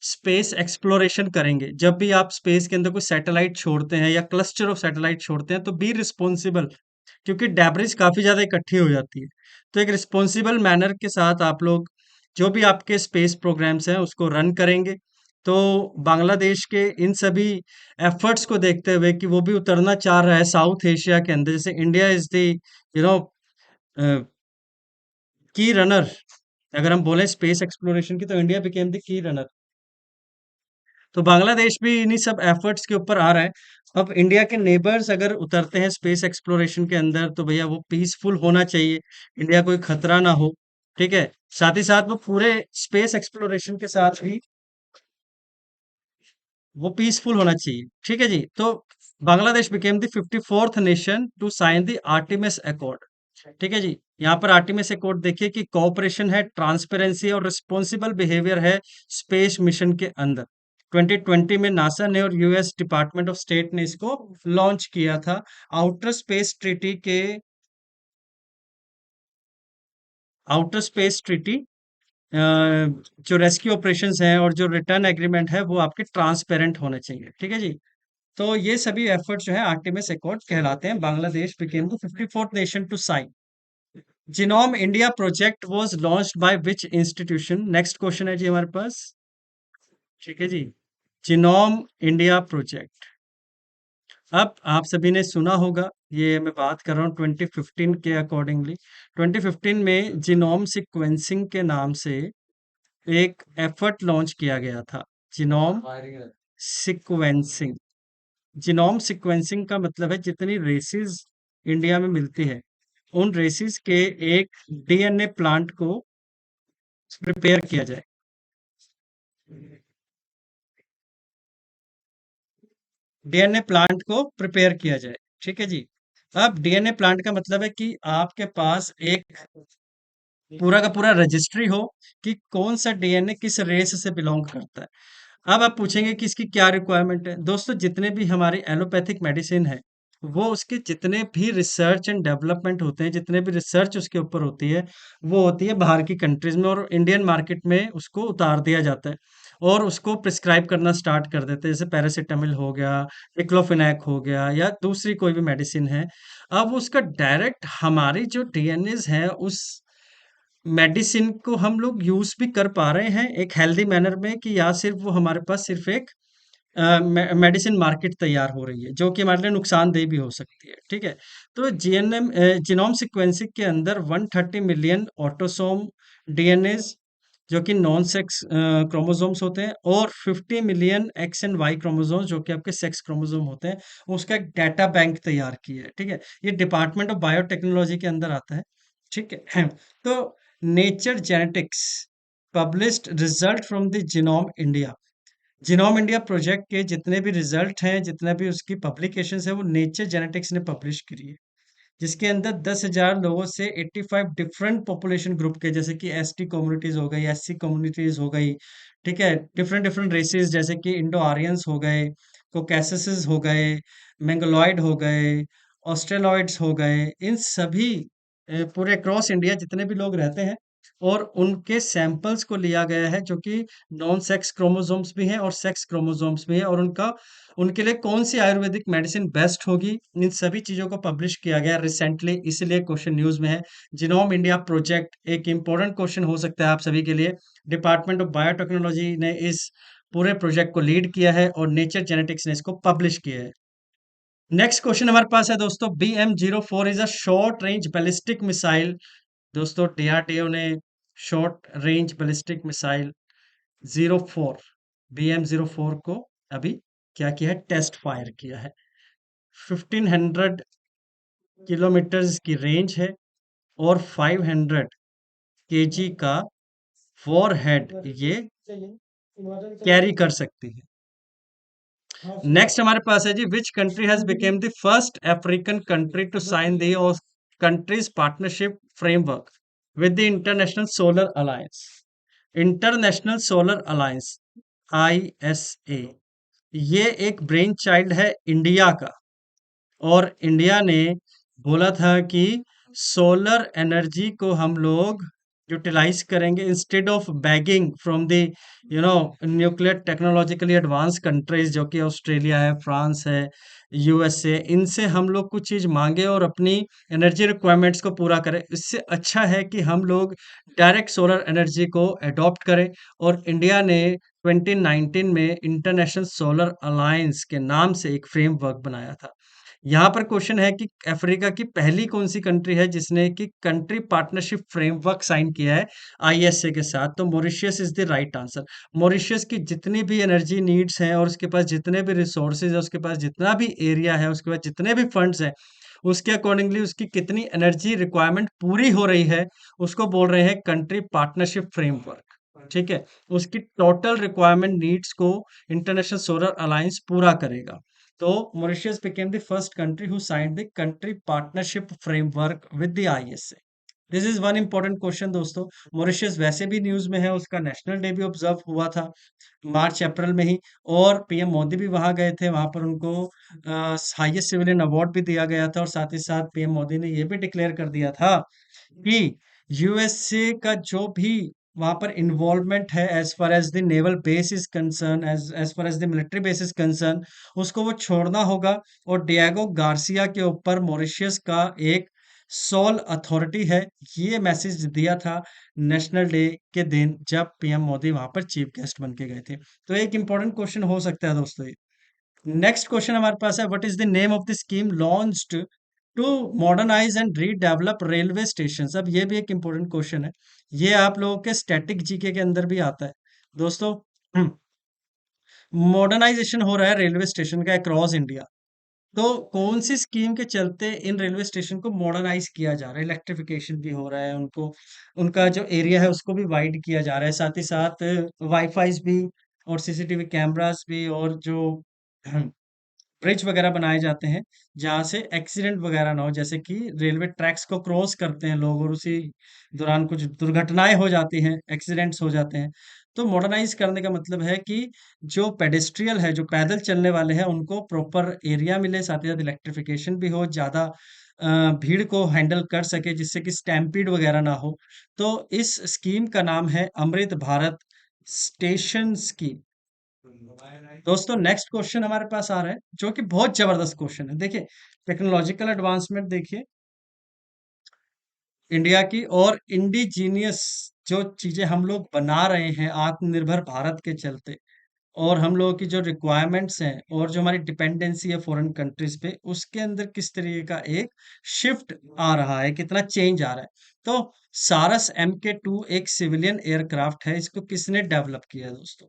स्पेस एक्सप्लोरेशन करेंगे। जब भी आप स्पेस के अंदर कोई सैटेलाइट छोड़ते हैं या क्लस्टर ऑफ सैटेलाइट छोड़ते हैं, तो बी रिस्पॉन्सिबल, क्योंकि डेब्रिस काफी ज्यादा इकट्ठी हो जाती है। तो एक रिस्पॉन्सिबल मैनर के साथ आप लोग जो भी आपके स्पेस प्रोग्राम्स हैं उसको रन करेंगे। तो बांग्लादेश के इन सभी एफर्ट्स को देखते हुए कि वो भी उतरना चाह रहा है साउथ एशिया के अंदर, जैसे India is the you know की रनर, अगर हम बोले स्पेस एक्सप्लोरेशन की, तो India became the key runner. तो बांग्लादेश भी इन्हीं सब एफर्ट्स के ऊपर आ रहा है। अब इंडिया के नेबर्स अगर उतरते हैं स्पेस एक्सप्लोरेशन के अंदर, तो भैया वो पीसफुल होना चाहिए, इंडिया कोई खतरा ना हो। ठीक है, साथ ही साथ वो पूरे स्पेस एक्सप्लोरेशन के साथ भी वो पीसफुल होना चाहिए। ठीक है जी। तो Bangladesh became the 54th nation to sign the Artemis Accord. ठीक है जी। यहाँ पर आर्टिमिस अकॉर्ड देखिए कि कोऑपरेशन है, ट्रांसपेरेंसी और रिस्पॉन्सिबल बिहेवियर है स्पेस मिशन के अंदर। 2020 में नासा ने और यूएस डिपार्टमेंट ऑफ स्टेट ने इसको लॉन्च किया था। आउटर स्पेस ट्रीटी के आउटर स्पेस ट्रीटी जो रेस्क्यू ऑपरेशंस हैं और जो रिटर्न एग्रीमेंट है वो आपके ट्रांसपेरेंट होने चाहिए। ठीक है जी। तो ये सभी एफर्ट जो है आर्टेमिस अकॉर्ड कहलाते हैं। Bangladesh became the 54th nation to sign. Genome India Project was launched by which institution? Next question है जी हमारे पास। ठीक है जी। जिनोम इंडिया प्रोजेक्ट, अब आप सभी ने सुना होगा, ये मैं बात कर रहा हूँ 2015 के अकॉर्डिंगली। 2015 में जिनोम सीक्वेंसिंग के नाम से एक एफर्ट लॉन्च किया गया था। Genome sequencing. जिनोम सीक्वेंसिंग का मतलब है जितनी रेसिस इंडिया में मिलती है, उन रेसिस के एक डीएनए प्लांट को प्रिपेयर किया जाए। डीएनए प्लांट को प्रिपेयर किया जाए। ठीक है जी। अब डीएनए प्लांट का मतलब है कि आपके पास एक पूरा का पूरा रजिस्ट्री हो कि कौन सा डीएनए किस रेस से बिलोंग करता है। अब आप पूछेंगे कि इसकी क्या रिक्वायरमेंट है? दोस्तों जितने भी हमारी एलोपैथिक मेडिसिन है, वो उसके जितने भी रिसर्च एंड डेवलपमेंट होते हैं, जितने भी रिसर्च उसके ऊपर होती है, वो होती है बाहर की कंट्रीज में और इंडियन मार्केट में उसको उतार दिया जाता है। और उसको प्रिस्क्राइब करना स्टार्ट कर देते हैं, जैसे पैरासिटामोल हो गया, डिक्लोफेनाक हो गया या दूसरी कोई भी मेडिसिन है। अब उसका डायरेक्ट हमारी जो डीएनएज़ हैं उस मेडिसिन को हम लोग यूज़ भी कर पा रहे हैं एक हेल्दी मैनर में, कि या सिर्फ़ वो हमारे पास सिर्फ़ एक मेडिसिन मार्केट तैयार हो रही है, जो कि हमारे लिए नुकसानदेह भी हो सकती है, ठीक है? तो जीनोम सीक्वेंसिंग के अंदर 130 मिलियन ऑटोसोम डीएनएज़ जो कि नॉन सेक्स क्रोमोसोम्स होते हैं, और 50 million X and Y chromosomes जो कि आपके सेक्स क्रोमोसोम होते हैं, उसका एक डाटा बैंक तैयार किया है, ठीक है? ये डिपार्टमेंट ऑफ बायोटेक्नोलॉजी के अंदर आता है, ठीक है? तो nature genetics published result from the genome India project के जितने भी रिजल्ट हैं, जितने भी उसकी पब्लिकेशंस है, वो नेचर जेनेटिक्स ने पब्लिश करी है, जिसके अंदर 10,000 लोगों से 85 डिफरेंट पॉपुलेशन ग्रुप के, जैसे कि एसटी कम्युनिटीज हो गई, एससी कम्युनिटीज हो गई, ठीक है, डिफरेंट डिफरेंट रेसेस जैसे कि इंडो आर्यंस हो गए, कोकैसस हो गए, मंगोलॉयड हो गए, ऑस्ट्रेलॉइड्स हो गए, इन सभी पूरे अक्रॉस इंडिया जितने भी लोग रहते हैं, और उनके सैंपल्स को लिया गया है, जो कि नॉन सेक्स क्रोमोसोम्स भी हैं और सेक्स क्रोमोसोम्स भी हैं, और उनका उनके लिए कौन सी आयुर्वेदिक मेडिसिन बेस्ट होगी, इन सभी चीजों को पब्लिश किया गया रिसेंटली, इसलिए क्वेश्चन न्यूज में है। जिनोम इंडिया प्रोजेक्ट एक इंपॉर्टेंट क्वेश्चन हो सकता है आप सभी के लिए। डिपार्टमेंट ऑफ बायोटेक्नोलॉजी ने इस पूरे प्रोजेक्ट को लीड किया है और नेचर जेनेटिक्स ने इसको पब्लिश किया है। नेक्स्ट क्वेश्चन हमारे पास है दोस्तों, BM-04 is a short range ballistic missile. दोस्तों डीआरडीओ ने short range ballistic missile 04 BM-04 को अभी क्या किया है, टेस्ट फायर किया है। 1500 किलोमीटर की रेंज है और 500 केजी का वॉर हेड ये कैरी कर सकती है। नेक्स्ट हमारे पास है जी, which country has become the first African country to sign the countries partnership framework with the international solar alliance. International solar alliance ISA, ये एक ब्रेन चाइल्ड है इंडिया का, और इंडिया ने बोला था कि सोलर एनर्जी को हम लोग यूटिलाइज करेंगे instead of bagging from the nuclear technologically advance countries, जो कि ऑस्ट्रेलिया है, फ्रांस है, USA, इनसे हम लोग कुछ चीज मांगे और अपनी एनर्जी रिक्वायरमेंट्स को पूरा करें। इससे अच्छा है कि हम लोग डायरेक्ट सोलर एनर्जी को अडॉप्ट करें, और इंडिया ने 2019 में इंटरनेशनल सोलर अलायंस के नाम से एक फ्रेमवर्क बनाया था। यहाँ पर क्वेश्चन है कि अफ्रीका की पहली कौन सी कंट्री है जिसने कि कंट्री पार्टनरशिप फ्रेमवर्क साइन किया है ISA के साथ, तो Mauritius is the right answer. Mauritius की जितनी भी एनर्जी नीड्स हैं, और उसके पास जितने भी रिसोर्सेज है, उसके पास जितना भी एरिया है, उसके पास जितने भी फंड्स हैं, उसके अकॉर्डिंगली उसकी कितनी एनर्जी रिक्वायरमेंट पूरी हो रही है, उसको बोल रहे हैं कंट्री पार्टनरशिप फ्रेमवर्क, ठीक है? उसकी टोटल रिक्वायरमेंट नीड्स को इंटरनेशनल सोलर अलायंस पूरा करेगा। तो Mauritius became the first country who signed the country partnership framework with the ISA. This is one important question दोस्तों। मॉरिशियस वैसे भी न्यूज में है, उसका नेशनल डे भी ऑब्जर्व हुआ था मार्च अप्रैल में ही, और पीएम मोदी भी वहां गए थे, वहां पर उनको हाईएस्ट सिविलियन अवार्ड भी दिया गया था, और साथ ही साथ पीएम मोदी ने यह भी डिक्लेयर कर दिया था कि USA का जो भी वहां पर इन्वॉल्वमेंट है, as far as the naval base is concern, as far as the military base is concern, उसको वो छोड़ना होगा, और डिएगो गार्सिया के ऊपर मॉरिशियस का एक सोल अथॉरिटी है। ये मैसेज दिया था नेशनल डे के दिन, जब पीएम मोदी वहां पर चीफ गेस्ट बन के गए थे। तो एक इंपॉर्टेंट क्वेश्चन हो सकता है दोस्तों ये। नेक्स्ट क्वेश्चन हमारे पास है, what is the name of the scheme launched to modernise and redevelop railway station. अब ये भी एक इंपॉर्टेंट क्वेश्चन है, ये आप लोगों के स्टैटिक जीके के अंदर भी आता है दोस्तों। मॉडर्नाइजेशन हो रहा है रेलवे स्टेशन का अक्रॉस इंडिया, तो कौन सी स्कीम के चलते इन रेलवे स्टेशन को मॉडर्नाइज किया जा रहा है, इलेक्ट्रिफिकेशन भी हो रहा है, उनको उनका जो एरिया है उसको भी वाइड किया जा रहा है, साथ ही साथ वाईफाई भी और CCTV कैमरास भी, और जो ब्रिज वगैरह बनाए जाते हैं जहाँ से एक्सीडेंट वगैरह ना हो, जैसे कि रेलवे ट्रैक्स को क्रॉस करते हैं लोग और उसी दौरान कुछ दुर्घटनाएं हो जाती हैं, एक्सीडेंट्स हो जाते हैं। तो मॉडर्नाइज करने का मतलब है कि जो पेडेस्ट्रियल है, जो पैदल चलने वाले हैं, उनको प्रॉपर एरिया मिले, साथ ही साथ इलेक्ट्रिफिकेशन भी हो, ज्यादा भीड़ को हैंडल कर सके, जिससे कि स्टैम्पीड वगैरह ना हो। तो इस स्कीम का नाम है अमृत भारत स्टेशंस की। दोस्तों नेक्स्ट क्वेश्चन हमारे पास आ रहा है जो कि बहुत जबरदस्त क्वेश्चन है। देखिए टेक्नोलॉजिकल एडवांसमेंट देखिए इंडिया की, और इंडिजीनियस जो चीजें हम लोग बना रहे हैं आत्मनिर्भर भारत के चलते, और हम लोगों की जो रिक्वायरमेंट्स हैं और जो हमारी डिपेंडेंसी है फॉरेन कंट्रीज पे, उसके अंदर किस तरीके का एक शिफ्ट आ रहा है, कितना चेंज आ रहा है। तो सारस MK2 एक सिविलियन एयरक्राफ्ट है। इसको किसने डेवलप किया है दोस्तों?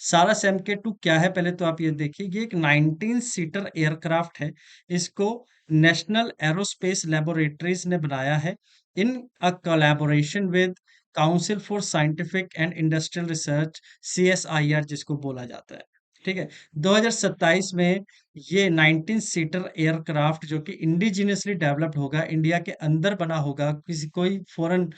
सारस MK2 क्या है, पहले तो आप ये देखिए। ये एक 19 सीटर एयरक्राफ्ट है। इसको नेशनल एरोस्पेस लेबोरेटरीज ने बनाया है in a collaboration with council for scientific and industrial research, CSIR जिसको बोला जाता है। ठीक है, 2027 में ये 19 सीटर एयरक्राफ्ट जो कि इंडिजिनियसली डेवलप्ड होगा, इंडिया के अंदर बना होगा, किसी कोई फॉरेन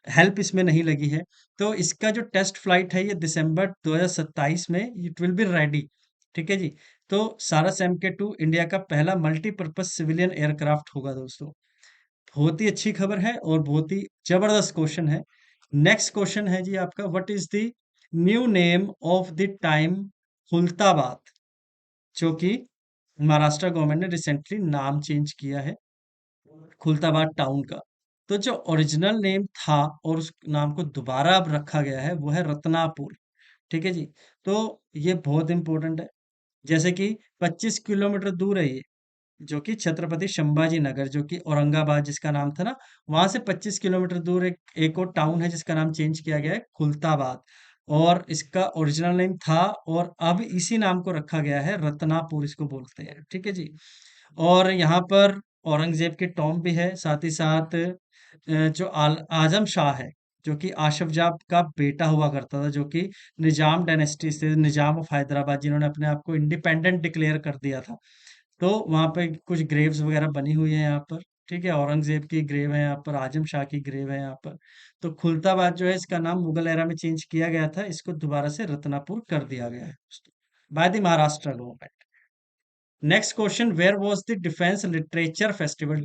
हेल्प इसमें नहीं लगी है। तो इसका जो टेस्ट फ्लाइट है ये दिसंबर 2027 में इट विल बी रेडी। ठीक है जी। तो सारस MK2 इंडिया का पहला मल्टीपर्पज सिविलियन एयरक्राफ्ट होगा दोस्तों। बहुत ही अच्छी खबर है और बहुत ही जबरदस्त क्वेश्चन है। नेक्स्ट क्वेश्चन है जी आपका, what is the new name of the time Khultabad, जो कि महाराष्ट्र गवर्नमेंट ने रिसेंटली नाम चेंज किया है खुलताबाद टाउन का। तो जो ओरिजिनल नेम था और उस नाम को दोबारा अब रखा गया है वो है रत्नापुर। ठीक है जी। तो ये बहुत इंपॉर्टेंट है। जैसे कि 25 किलोमीटर दूर है ये, जो कि छत्रपति संभाजी नगर, जो कि औरंगाबाद जिसका नाम था ना, वहां से 25 किलोमीटर दूर एक और टाउन है जिसका नाम चेंज किया गया है खुलताबाद, और इसका ओरिजिनल नेम था और अब इसी नाम को रखा गया है, रत्नापुर इसको बोलते हैं। ठीक है जी। और यहाँ पर औरंगजेब की टॉम्ब भी है, साथ ही साथ जो आजम शाह है, जो कि आशफ जाह का बेटा हुआ करता था, जो कि निजाम डायनेस्टी से, निजाम ऑफ हैदराबाद, जिन्होंने अपने आप को इंडिपेंडेंट डिक्लेयर कर दिया था। तो वहाँ पे कुछ ग्रेव्स वगैरह बनी हुई है यहाँ पर। ठीक है, औरंगजेब की ग्रेव है यहाँ पर, आजम शाह की ग्रेव है यहाँ पर। तो खुलताबाद जो है इसका नाम मुगल एरा में चेंज किया गया था, इसको दोबारा से रत्नापुर कर दिया गया है by the Maharashtra government. Next question, where was the defence literature festival?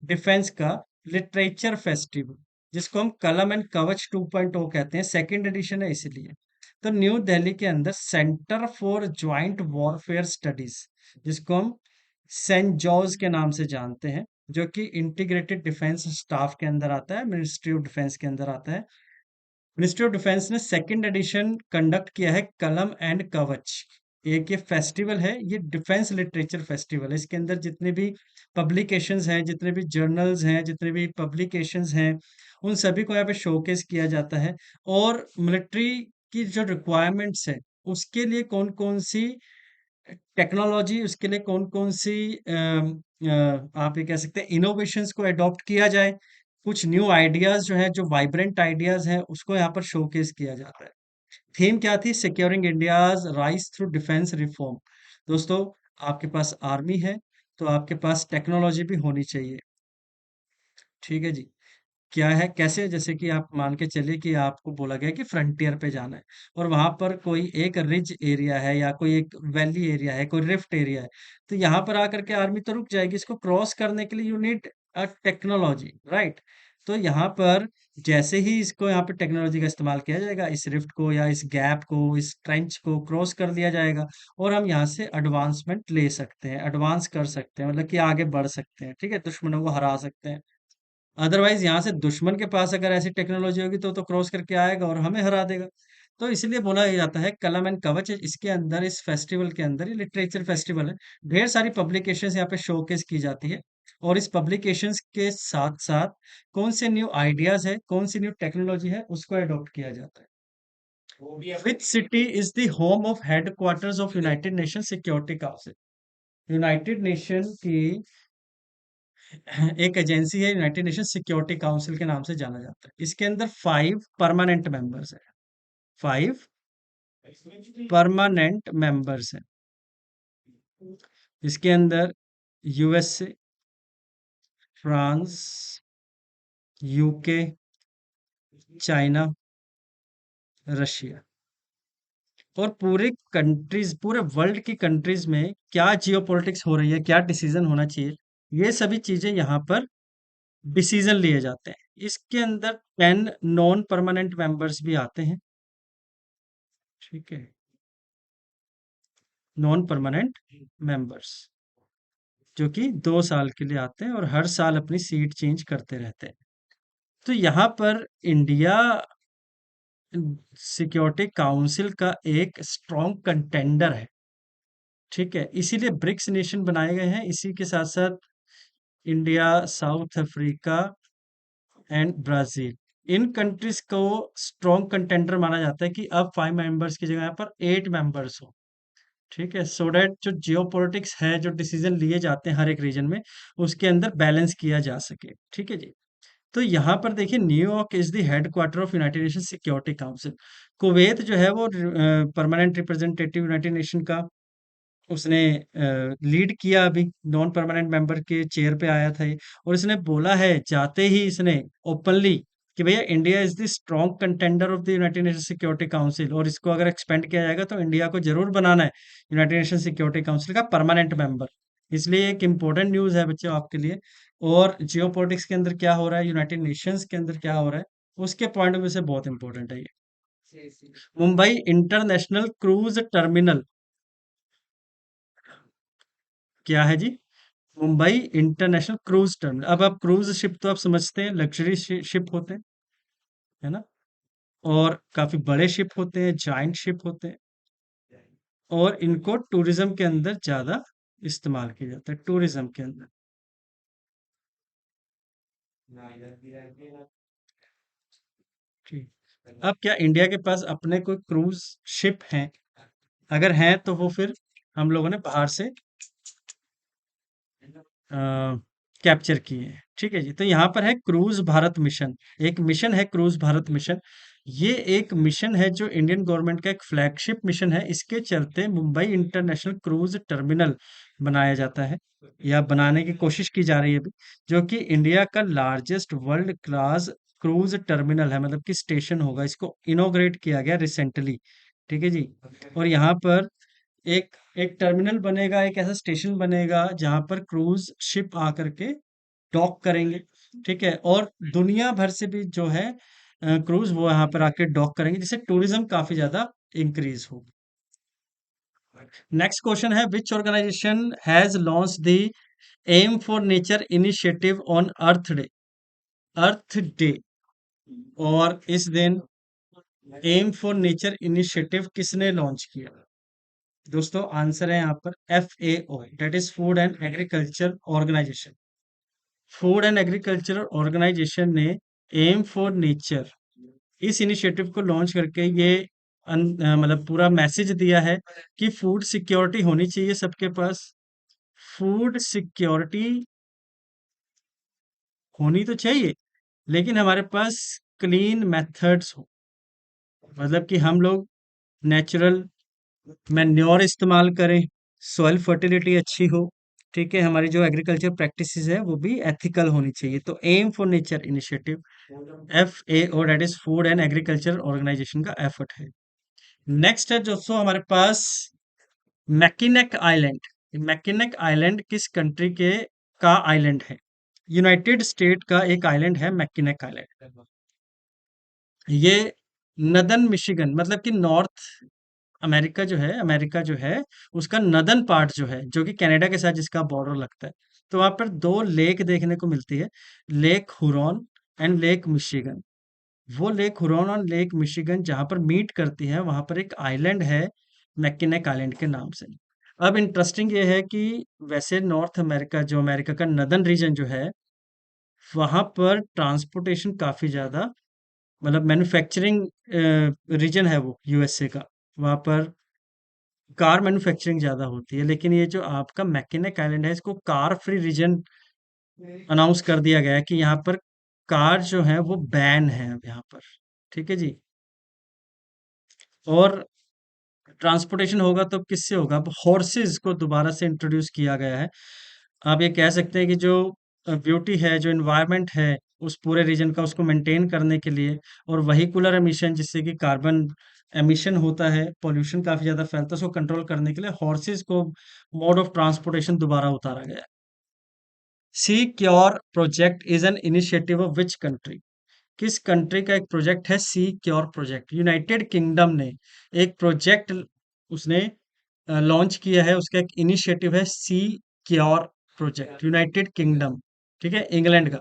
Defence का लिटरेचर फेस्टिवल, जिसको हम कलम एंड कवच 2.0 कहते हैं, सेकंड एडिशन है इसलिए। तो न्यू दिल्ली के अंदर centre for joint warfare studies, जिसको हम सेंट जॉर्ज के नाम से जानते हैं, जो कि इंटीग्रेटेड डिफेंस स्टाफ के अंदर आता है, मिनिस्ट्री ऑफ डिफेंस के अंदर आता है। मिनिस्ट्री ऑफ डिफेंस ने सेकंड एडिशन कंडक्ट किया है कलम एंड कवच। एक ये फेस्टिवल है, ये डिफेंस लिटरेचर फेस्टिवल है। इसके अंदर जितने भी पब्लिकेशंस हैं, जितने भी जर्नल्स हैं, जितने भी पब्लिकेशंस हैं, उन सभी को यहाँ पे शोकेस किया जाता है। और मिलिट्री की जो रिक्वायरमेंट्स है उसके लिए कौन कौन सी टेक्नोलॉजी, उसके लिए कौन कौन सी आप ये कह सकते हैं इनोवेशंस को अडॉप्ट किया जाए, कुछ न्यू आइडियाज जो है, जो वाइब्रेंट आइडियाज हैं, उसको यहाँ पर शोकेस किया जाता है। थीम क्या थी? Securing India's rise through defence reform. दोस्तों आपके पास आर्मी है तो आपके पास टेक्नोलॉजी भी होनी चाहिए। ठीक है जी। क्या है, कैसे? जैसे कि आप मान के चलिए कि आपको बोला गया कि फ्रंटियर पे जाना है और वहां पर कोई एक रिज एरिया है या कोई एक वैली एरिया है, कोई रिफ्ट एरिया है, तो यहाँ पर आकर के आर्मी तो रुक जाएगी। इसको क्रॉस करने के लिए you need a technology, right? तो यहाँ पर जैसे ही इसको यहाँ पे टेक्नोलॉजी का इस्तेमाल किया जाएगा, इस रिफ्ट को या इस गैप को, इस ट्रेंच को क्रॉस कर दिया जाएगा और हम यहाँ से एडवांसमेंट ले सकते हैं, एडवांस कर सकते हैं, मतलब कि आगे बढ़ सकते हैं। ठीक है, दुश्मनों को हरा सकते हैं। अदरवाइज यहाँ से दुश्मन के पास अगर ऐसी टेक्नोलॉजी होगी तो क्रॉस करके आएगा और हमें हरा देगा। तो इसलिए बोला जाता है कलम एंड कवच। इसके अंदर, इस फेस्टिवल के अंदर, ये लिटरेचर फेस्टिवल है, ढेर सारी पब्लिकेशंस यहाँ पे शोकेस की जाती है। और इस पब्लिकेशंस के साथ साथ कौन से न्यू आइडियाज है, कौन सी न्यू टेक्नोलॉजी है, उसको अडॉप्ट किया जाता है। Which city is the home of headquarters of United nation security council? United nation की एक एजेंसी है, यूनाइटेड नेशन सिक्योरिटी काउंसिल के नाम से जाना जाता है। इसके अंदर 5 परमानेंट मेंबर्स है, 5 परमानेंट मेंबर्स हैं। इसके अंदर USA, France, UK, China, Russia, और पूरे कंट्रीज, पूरे वर्ल्ड की कंट्रीज में क्या जियोपॉलिटिक्स हो रही है, क्या डिसीजन होना चाहिए, ये सभी चीजें यहाँ पर डिसीजन लिए जाते हैं। इसके अंदर 10 नॉन परमानेंट मेंबर्स भी आते हैं। ठीक है, नॉन परमानेंट मेंबर्स, जो कि 2 साल के लिए आते हैं और हर साल अपनी सीट चेंज करते रहते हैं। तो यहाँ पर इंडिया सिक्योरिटी काउंसिल का एक स्ट्रॉन्ग कंटेंडर है। ठीक है, इसीलिए ब्रिक्स नेशन बनाए गए हैं। इसी के साथ साथ India, south Africa and Brazil, in countries को स्ट्रॉन्ग कंटेंडर माना जाता है कि अब 5 मेंबर्स की जगह यहाँ पर 8 मेंबर्स हो। ठीक है, सो दैट जो जियो पॉलिटिक्स है, जो डिसीजन लिए जाते हैं हर एक रीजन में, उसके अंदर बैलेंस किया जा सके। ठीक है जी। तो यहाँ पर देखिए, New York is the headquarter of United nation security council. Kuwait जो है वो परमानेंट रिप्रेजेंटेटिव यूनाइटेड नेशन का उसने लीड किया, अभी नॉन परमानेंट मेंबर के चेयर पे आया था ये। और इसने बोला है जाते ही, इसने ओपनली, कि भैया India is the strong contender of the United nation security council, और इसको अगर एक्सपेंड किया जाएगा तो इंडिया को जरूर बनाना है यूनाइटेड नेशन सिक्योरिटी काउंसिल का परमानेंट मेंबर। इसलिए एक इंपॉर्टेंट न्यूज है बच्चों आपके लिए। और जियो पॉलिटिक्स के अंदर क्या हो रहा है, यूनाइटेड नेशंस के अंदर क्या हो रहा है, उसके पॉइंट ऑफ व्यू से बहुत इंपॉर्टेंट है ये। मुंबई इंटरनेशनल क्रूज टर्मिनल क्या है जी? Mumbai international cruise terminal. अब आप क्रूज शिप तो आप समझते हैं, लग्जरी शिप होते हैं, है ना? और काफी बड़े शिप होते हैं, जाइंट शिप होते हैं, और इनको टूरिज्म के अंदर ज्यादा इस्तेमाल किया जाता है, टूरिज्म के अंदर। ठीक। अब क्या इंडिया के पास अपने कोई क्रूज शिप हैं? अगर हैं तो वो फिर हम लोगों ने बाहर से कैप्चर किए हैं। ठीक है जी। तो यहाँ पर है क्रूज भारत मिशन, एक मिशन है क्रूज भारत मिशन। ये एक मिशन है जो इंडियन गवर्नमेंट का एक फ्लैगशिप मिशन है। इसके चलते मुंबई इंटरनेशनल क्रूज टर्मिनल बनाया जाता है, या बनाने की कोशिश की जा रही है अभी, जो कि इंडिया का largest world class cruise terminal है, मतलब कि स्टेशन होगा। इसको इनॉग्रेट किया गया रिसेंटली। ठीक है जी। और यहाँ पर एक एक टर्मिनल बनेगा, एक ऐसा स्टेशन बनेगा जहां पर क्रूज शिप आकर के डॉक करेंगे। ठीक है, और दुनिया भर से भी जो है क्रूज वो यहाँ पर आके डॉक करेंगे, जिससे टूरिज्म काफी ज्यादा इंक्रीज हो। नेक्स्ट क्वेश्चन है, which organisation has launch the aim for nature initiative on earth day? Earth day, और इस दिन एम फॉर नेचर इनिशिएटिव किसने लॉन्च किया? दोस्तों आंसर है यहाँ पर FAO, that is food and agriculture organisation. Food and agriculture organisation ने एम फॉर नेचर इस इनिशिएटिव को लॉन्च करके ये मतलब पूरा मैसेज दिया है कि फूड सिक्योरिटी होनी चाहिए सबके पास। फूड सिक्योरिटी होनी तो चाहिए, लेकिन हमारे पास क्लीन मेथड्स हो, मतलब कि हम लोग नेचुरल मैन्योर इस्तेमाल करें, सॉइल फर्टिलिटी अच्छी हो। ठीक है, हमारी जो एग्रीकल्चर प्रैक्टिसेस है वो भी एथिकल होनी चाहिए। तो Aim for nature initiative FAO, that is food and agriculture Organization का एफर्ट है। नेक्स्ट है दोस्तों हमारे पास मैकिनेक आइलैंड। मैकिनेक आइलैंड किस कंट्री के का आइलैंड है? यूनाइटेड स्टेट का एक आइलैंड है मैकिनेक आइलैंड। ये नदन मिशिगन, मतलब कि नॉर्थ अमेरिका जो है उसका नदन पार्ट जो है, जो कि कनाडा के साथ जिसका बॉर्डर लगता है। तो वहां पर दो लेक देखने को मिलती है, lake Huron and lake Michigan. वो लेक हुरॉन और लेक मिशिगन जहां पर मीट करती है, वहां पर एक आइलैंड है मैकिनेक आइलैंड के नाम से। अब इंटरेस्टिंग ये है कि वैसे नॉर्थ अमेरिका, जो अमेरिका का नदन रीजन जो है, वहां पर ट्रांसपोर्टेशन काफी ज्यादा, मतलब मैन्युफैक्चरिंग रीजन है वो USA का। वहां पर कार मैन्युफैक्चरिंग ज्यादा होती है, लेकिन ये जो आपका मैकिनेक आइलैंड है, इसको कार फ्री रीजन अनाउंस कर दिया गया है कि यहाँ पर कार जो है वो बैन है अब यहाँ पर। ठीक है जी। और ट्रांसपोर्टेशन होगा तो किससे होगा? अब हॉर्सेस को दोबारा से इंट्रोड्यूस किया गया है। आप ये कह सकते हैं कि जो ब्यूटी है, जो इन्वायरमेंट है उस पूरे रीजन का, उसको मेंटेन करने के लिए, और वहीकुलर एमिशन, जिससे कि कार्बन एमिशन होता है, पोल्यूशन काफी ज्यादा फैलता है, उसको कंट्रोल करने के लिए हॉर्सेस को मोड ऑफ ट्रांसपोर्टेशन दोबारा उतारा गया है। Sea cure project is an initiative of which country? किस कंट्री का एक प्रोजेक्ट है sea cure project? United Kingdom ने एक प्रोजेक्ट उसने लॉन्च किया है, उसका एक इनिशिएटिव है sea cure project, United kingdom, ठीक है, इंग्लैंड का।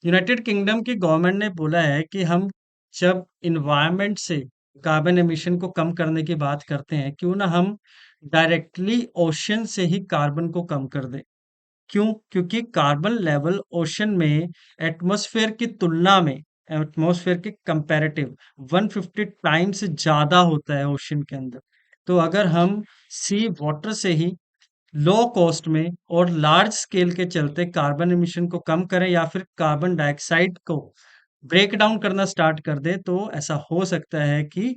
यूनाइटेड किंगडम की गवर्नमेंट ने बोला है कि हम जब इन्वायरमेंट से कार्बन एमिशन को कम करने की बात करते हैं, क्यों ना हम डायरेक्टली ओशन से ही कार्बन को कम कर दें। क्यों? क्योंकि कार्बन लेवल ओशन में एटमॉस्फेयर की तुलना में, एटमॉस्फेयर के कंपैरेटिव 150 टाइम्स ज़्यादा होता है ओशन के अंदर। तो अगर हम सी वाटर से ही लो कॉस्ट में और लार्ज स्केल के चलते कार्बन एमिशन को कम करें या फिर कार्बन डाइऑक्साइड को ब्रेक डाउन करना स्टार्ट कर दें, तो ऐसा हो सकता है कि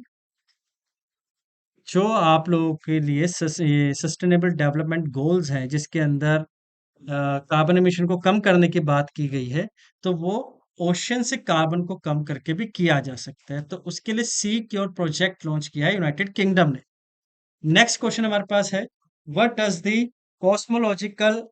जो आप लोगों के लिए ये सस्टेनेबल डेवलपमेंट गोल्स हैं, जिसके अंदर कार्बन एमिशन को कम करने की बात की गई है, तो वो ओशन से कार्बन को कम करके भी किया जा सकता है। तो उसके लिए सी क्योर प्रोजेक्ट लॉन्च किया है यूनाइटेड किंगडम ने। नेक्स्ट क्वेश्चन हमारे पास है, व्हाट डज द कॉस्मोलॉजिकल